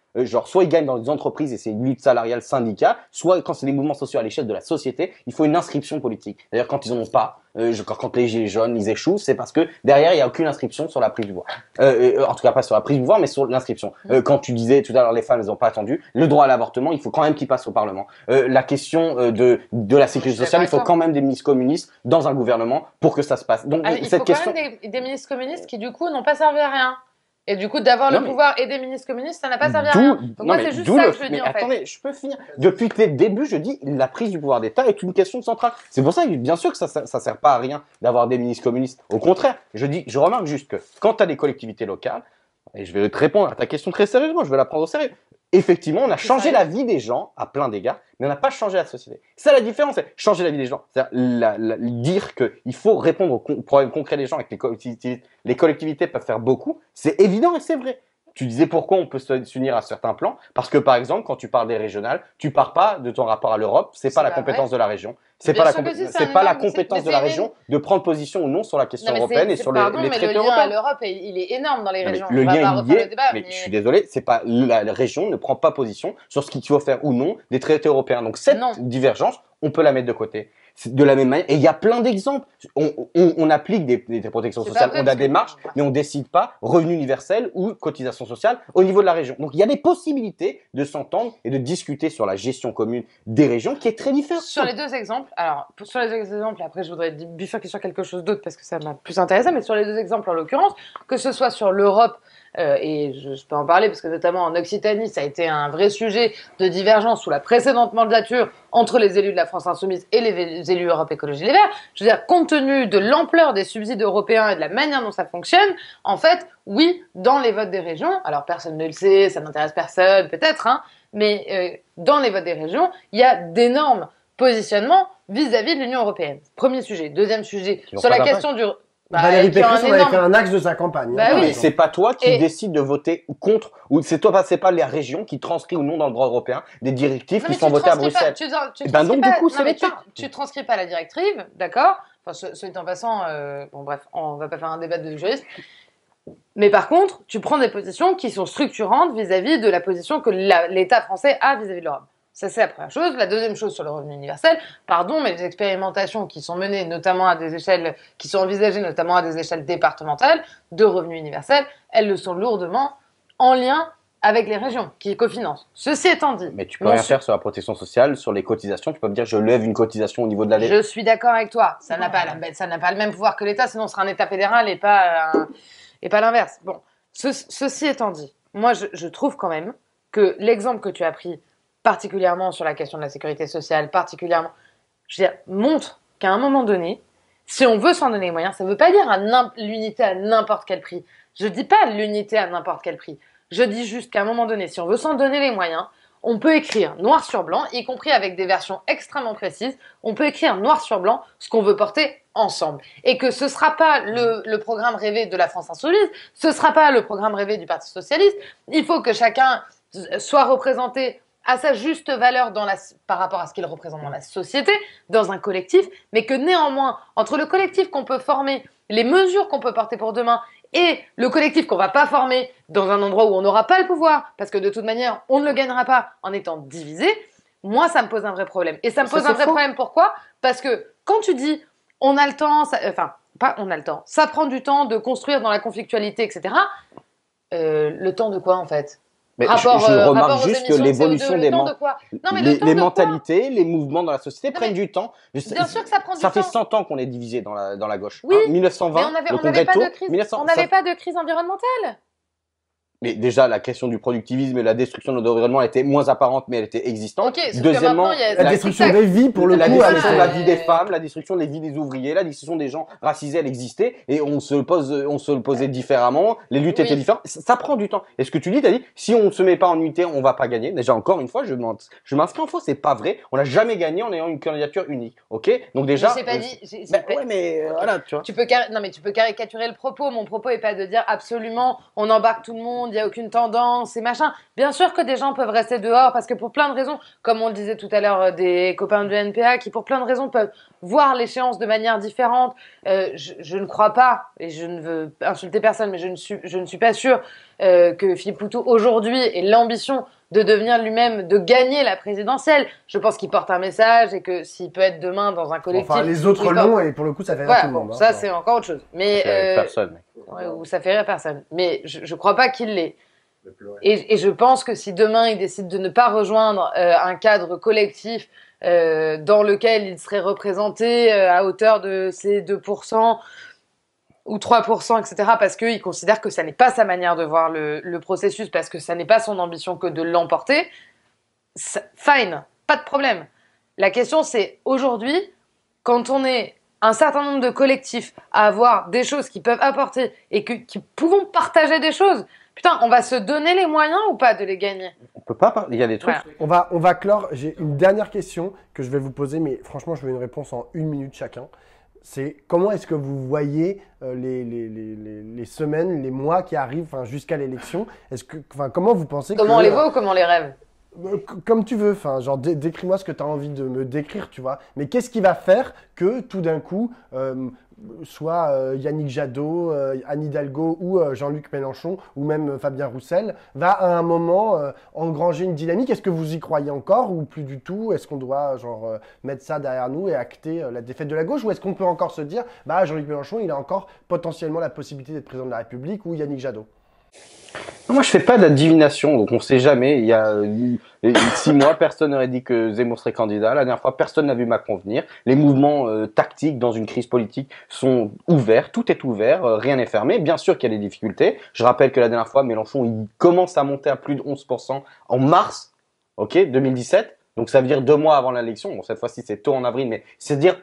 soit ils gagnent dans les entreprises et c'est une lutte salariale syndicale, soit quand c'est des mouvements sociaux à l'échelle de la société, il faut une inscription politique. D'ailleurs, quand ils en ont pas, quand les gilets jaunes, ils échouent, c'est parce que derrière, il n'y a aucune inscription sur la prise du pouvoir. En tout cas, pas sur la prise du pouvoir, mais sur l'inscription. Quand tu disais tout à l'heure, les femmes, elles n'ont pas attendu. Le droit à l'avortement, il faut quand même qu'il passe au Parlement. La question de la sécurité sociale, il faut quand même des ministres communistes dans un gouvernement pour que ça se passe. Donc, il faut quand même des ministres communistes qui, du coup, n'ont pas servi à rien. Et du coup, d'avoir le pouvoir et des ministres communistes, ça n'a pas servi à rien. Donc moi, c'est juste ça que je dis, en fait. Attendez, je peux finir. Depuis le début, je dis, la prise du pouvoir d'État est une question centrale. C'est pour ça que, bien sûr, que ça sert pas à rien d'avoir des ministres communistes. Au contraire, je remarque juste que quand tu as des collectivités locales, et je vais te répondre à ta question très sérieusement, je vais la prendre au sérieux. Effectivement, on a changé la vie des gens à plein d'égards, mais on n'a pas changé la société. C'est ça la différence, c'est changer la vie des gens. C'est-à-dire dire qu'il faut répondre aux problèmes concrets des gens avec les collectivités. Les collectivités peuvent faire beaucoup, c'est évident et c'est vrai. Tu disais pourquoi on peut s'unir à certains plans, parce que par exemple, quand tu parles des régionales, tu pars pas de ton rapport à l'Europe, c'est pas la compétence de la région. C'est pas la compétence de la région de prendre position ou non sur la question européenne et sur les traités européens. Le lien à l'Europe, il est énorme dans les régions. Le lien il y est, mais je suis désolé, c'est pas la région ne prend pas position sur ce qu'il faut faire ou non des traités européens. Donc cette divergence, on peut la mettre de côté. De la même manière, et il y a plein d'exemples. On applique des protections sociales, on a des marches, mais on décide pas revenu universel ou cotisation sociale au niveau de la région. Donc il y a des possibilités de s'entendre et de discuter sur la gestion commune des régions qui est très différente. Sur les deux exemples, sur les deux exemples, après je voudrais bifurquer sur quelque chose d'autre parce que ça m'a plus intéressé, mais sur les deux exemples en l'occurrence, que ce soit sur l'Europe et je peux en parler parce que notamment en Occitanie, ça a été un vrai sujet de divergence sous la précédente mandature entre les élus de la France Insoumise et les élus Europe Écologie Les Verts. Je veux dire, compte tenu de l'ampleur des subsides européens et de la manière dont ça fonctionne, en fait, oui, dans les votes des régions, alors personne ne le sait, ça n'intéresse personne, peut-être, hein, mais dans les votes des régions, il y a d'énormes positionnements vis-à-vis de l'Union européenne. Premier sujet. Deuxième sujet, sur la question du... Valérie Pécresse en avait fait un axe de sa campagne. Bah oui. Mais c'est pas toi qui décide de voter contre, ou c'est pas les régions qui transcrit ou non dans le droit européen des directives qui sont votées à Bruxelles. Donc du coup, c'est l'État. Tu transcris pas la directive, d'accord. Enfin, ce étant passant, bon bref, on va pas faire un débat de juristes. Mais par contre, tu prends des positions qui sont structurantes vis-à-vis de la position que l'État français a vis-à-vis de l'Europe. Ça, c'est la première chose. La deuxième chose sur le revenu universel, pardon, mais les expérimentations qui sont menées notamment à des échelles, qui sont envisagées notamment à des échelles départementales de revenu universel, elles le sont lourdement en lien avec les régions qui cofinancent. Ceci étant dit... Mais tu peux rien faire sur la protection sociale, sur les cotisations. Tu peux me dire, je lève une cotisation au niveau de la Je suis d'accord avec toi. Ça n'a pas le même pouvoir que l'État, sinon ce sera un État fédéral et pas l'inverse. Bon, ceci étant dit, moi, je trouve quand même que l'exemple que tu as pris, particulièrement sur la question de la sécurité sociale, je veux dire, montre qu'à un moment donné, si on veut s'en donner les moyens, ça ne veut pas dire l'unité à n'importe quel prix. Je ne dis pas l'unité à n'importe quel prix. Je dis juste qu'à un moment donné, si on veut s'en donner les moyens, on peut écrire noir sur blanc, y compris avec des versions extrêmement précises, on peut écrire noir sur blanc ce qu'on veut porter ensemble. Et que ce ne sera pas le programme rêvé de la France Insoumise, ce ne sera pas le programme rêvé du Parti Socialiste. Il faut que chacun soit représenté à sa juste valeur par rapport à ce qu'il représente dans la société, dans un collectif, mais que néanmoins, entre le collectif qu'on peut former, les mesures qu'on peut porter pour demain, et le collectif qu'on va pas former dans un endroit où on n'aura pas le pouvoir, parce que de toute manière, on ne le gagnera pas en étant divisé, moi, ça me pose un vrai problème. Et ça me pose un vrai problème, pourquoi ? Parce que quand tu dis, on a le temps, pas on a le temps, ça prend du temps de construire dans la conflictualité, etc., le temps de quoi, en fait ? Mais je remarque juste que l'évolution des les mentalités, les mouvements dans la société prennent du temps. Bien sûr que ça prend du temps. Ça fait 100 ans qu'on est divisé dans la gauche. Oui, 1920, le congrès de Tours. On n'avait pas de crise environnementale. Mais déjà, la question du productivisme et la destruction de notre environnement était moins apparente, mais elle était existante. Okay, deuxièmement, la destruction des vies, pour le coup. La destruction de la vie des femmes, la destruction des vies des ouvriers, la destruction des gens racisés, elle existait. Et on se le posait différemment. Les luttes étaient différentes. Ça prend du temps. Et ce que tu dis, t'as dit, si on se met pas en unité, on va pas gagner. Déjà, encore une fois, je m'inscris en faux. C'est pas vrai. On n'a jamais gagné en ayant une candidature unique. Ok? Donc déjà. Je sais pas dit. Ouais, mais voilà, tu vois. Tu peux caricaturer le propos. Mon propos est pas de dire absolument, on embarque tout le monde, il y a aucune tendance et machin. Bien sûr que des gens peuvent rester dehors parce que pour plein de raisons, comme on le disait tout à l'heure, des copains du NPA qui pour plein de raisons peuvent voir l'échéance de manière différente. Je ne crois pas, et je ne veux insulter personne, mais je ne suis pas sûre que Philippe Poutou aujourd'hui ait l'ambition de devenir lui-même, de gagner la présidentielle. Je pense qu'il porte un message et que s'il peut être demain dans un collectif... Enfin, les autres l'ont et pour le coup, ça fait rire tout le monde. Ça, c'est encore autre chose. Mais, ça fait rire personne. Ou ça fait rire personne. Mais je crois pas qu'il l'ait. Et je pense que si demain il décide de ne pas rejoindre un cadre collectif dans lequel il serait représenté à hauteur de ces 2% ou 3%, etc., parce qu'il considère que ça n'est pas sa manière de voir le processus, parce que ça n'est pas son ambition que de l'emporter, fine, pas de problème. La question c'est, aujourd'hui, quand on est un certain nombre de collectifs à avoir des choses qui peuvent apporter et qui pouvons partager des choses, putain, on va se donner les moyens ou pas de les gagner? On peut pas, il y a des trucs. Voilà. On va clore. J'ai une dernière question que je vais vous poser, mais franchement, je veux une réponse en 1 minute chacun. C'est comment est-ce que vous voyez les semaines, les mois qui arrivent jusqu'à l'élection? Comment vous pensez Comment on les voit ou comment on les rêve? Comme tu veux, genre décris-moi ce que tu as envie de me décrire, tu vois. Mais qu'est-ce qui va faire que tout d'un coup, soit Yannick Jadot, Anne Hidalgo ou Jean-Luc Mélenchon ou même Fabien Roussel va à un moment engranger une dynamique? Est-ce que vous y croyez encore ou plus du tout? Est-ce qu'on doit mettre ça derrière nous et acter la défaite de la gauche? Ou est-ce qu'on peut encore se dire, Jean-Luc Mélenchon, il a encore potentiellement la possibilité d'être président de la République ou Yannick Jadot? Non, moi, je fais pas de la divination, donc on sait jamais. Il y a 6 mois, personne n'aurait dit que Zemmour serait candidat. La dernière fois, personne n'a vu Macron venir. Les mouvements tactiques dans une crise politique sont ouverts, tout est ouvert, rien n'est fermé. Bien sûr qu'il y a des difficultés. Je rappelle que la dernière fois, Mélenchon, il commence à monter à plus de 11% en mars, ok, 2017. Donc ça veut dire 2 mois avant l'élection. Bon, cette fois-ci c'est tôt en avril, mais c'est-à-dire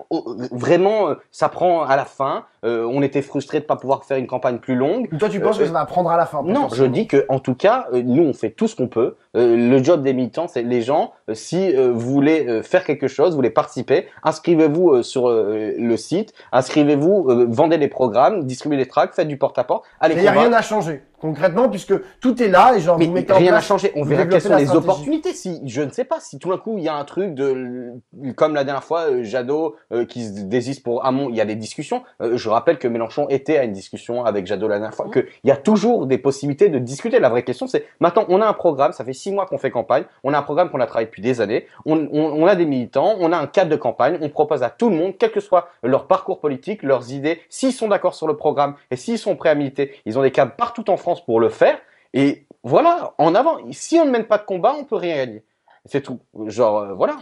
vraiment ça prend à la fin. On était frustrés de pas pouvoir faire une campagne plus longue. Toi, tu penses que ça va prendre à la fin? Non, je dis que en tout cas, nous on fait tout ce qu'on peut. Le job des militants, c'est les gens. Si vous voulez faire quelque chose, vous voulez participer, inscrivez-vous sur le site, inscrivez-vous, vendez des programmes, distribuez des tracts, faites du porte-à-porte. Allez, mais il n'y a rien à changer concrètement puisque tout est là et genre mais vous mettez rien en n'a place, changé. On vous verra quelles développez sont la les stratégie. opportunités. Si je ne sais pas, si tout d'un coup il y a un truc comme la dernière fois, Jadot qui se désiste pour Hamon, il y a des discussions. Je rappelle que Mélenchon était à une discussion avec Jadot la dernière fois. Que il y a toujours des possibilités de discuter. La vraie question c'est maintenant on a un programme. Ça fait 6 mois qu'on fait campagne. On a un programme qu'on a travaillé depuis des années. On a des militants. On a un cadre de campagne. On propose à tout le monde, quel que soit leur parcours politique, leurs idées, s'ils sont d'accord sur le programme et s'ils sont prêts à militer, ils ont des cadres partout en France pour le faire. Et voilà, en avant. Si on ne mène pas de combat, on peut rien gagner. C'est tout. Genre, voilà.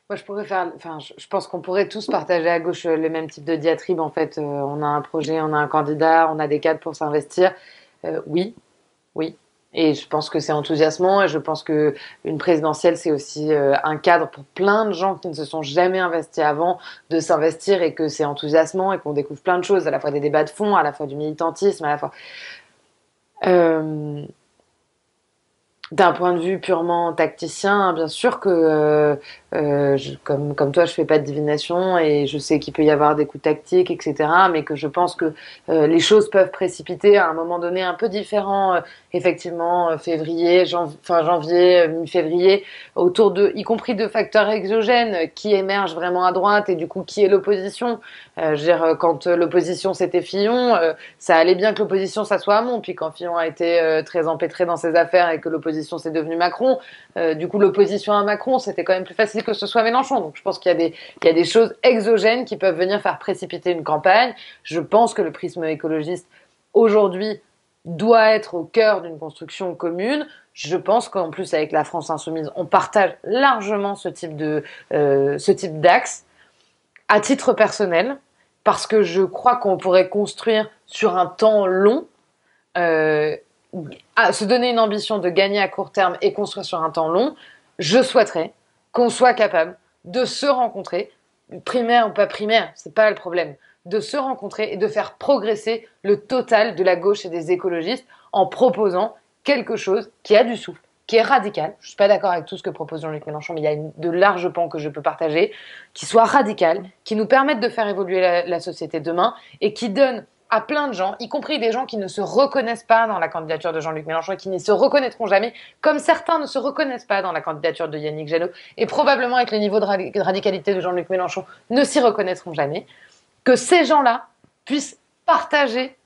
Moi, je pourrais faire. Enfin, je pense qu'on pourrait tous partager à gauche le même type de diatribe. En fait, on a un projet, on a un candidat, on a des cadres pour s'investir. Oui, oui. Et je pense que c'est enthousiasmant. Et je pense que une présidentielle, c'est aussi un cadre pour plein de gens qui ne se sont jamais investis avant de s'investir et que c'est enthousiasmant et qu'on découvre plein de choses, à la fois des débats de fond, à la fois du militantisme, à la fois. Euh, D'un point de vue purement tacticien, bien sûr que, comme toi, je fais pas de divination et je sais qu'il peut y avoir des coups tactiques, etc. Mais que je pense que les choses peuvent précipiter à un moment donné un peu différent, effectivement, janvier, mi-février, autour de, y compris de facteurs exogènes qui émergent vraiment à droite et du coup qui est l'opposition. Je veux dire, quand l'opposition c'était Fillon, ça allait bien que l'opposition ça soit Hamon, puis quand Fillon a été très empêtré dans ses affaires et que l'opposition c'est devenu Macron, du coup l'opposition à Macron c'était quand même plus facile que ce soit Mélenchon. Donc je pense qu'il y a des choses exogènes qui peuvent venir faire précipiter une campagne. Je pense que le prisme écologiste aujourd'hui doit être au cœur d'une construction commune. Je pense qu'en plus avec la France insoumise, on partage largement ce type d'axe. À titre personnel, parce que je crois qu'on pourrait construire sur un temps long, se donner une ambition de gagner à court terme et construire sur un temps long, je souhaiterais qu'on soit capable de se rencontrer, primaire ou pas primaire, c'est pas le problème, de se rencontrer et de faire progresser le total de la gauche et des écologistes en proposant quelque chose qui a du souffle, qui est radical. Je suis pas d'accord avec tout ce que propose Jean-Luc Mélenchon, mais il y a de larges pans que je peux partager, qui soit radical, qui nous permettent de faire évoluer la société demain et qui donne à plein de gens, y compris des gens qui ne se reconnaissent pas dans la candidature de Jean-Luc Mélenchon et qui n'y se reconnaîtront jamais, comme certains ne se reconnaissent pas dans la candidature de Yannick Jadot et probablement avec le niveau de radicalité de Jean-Luc Mélenchon ne s'y reconnaîtront jamais, que ces gens-là puissent partager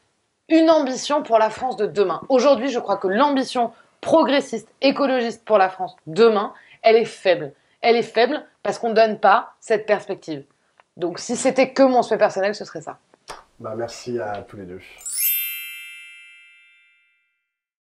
une ambition pour la France de demain. Aujourd'hui, je crois que l'ambition progressiste, écologiste pour la France demain, elle est faible. Elle est faible parce qu'on ne donne pas cette perspective. Donc si c'était que mon souhait personnel, ce serait ça. Bah, merci à tous les deux.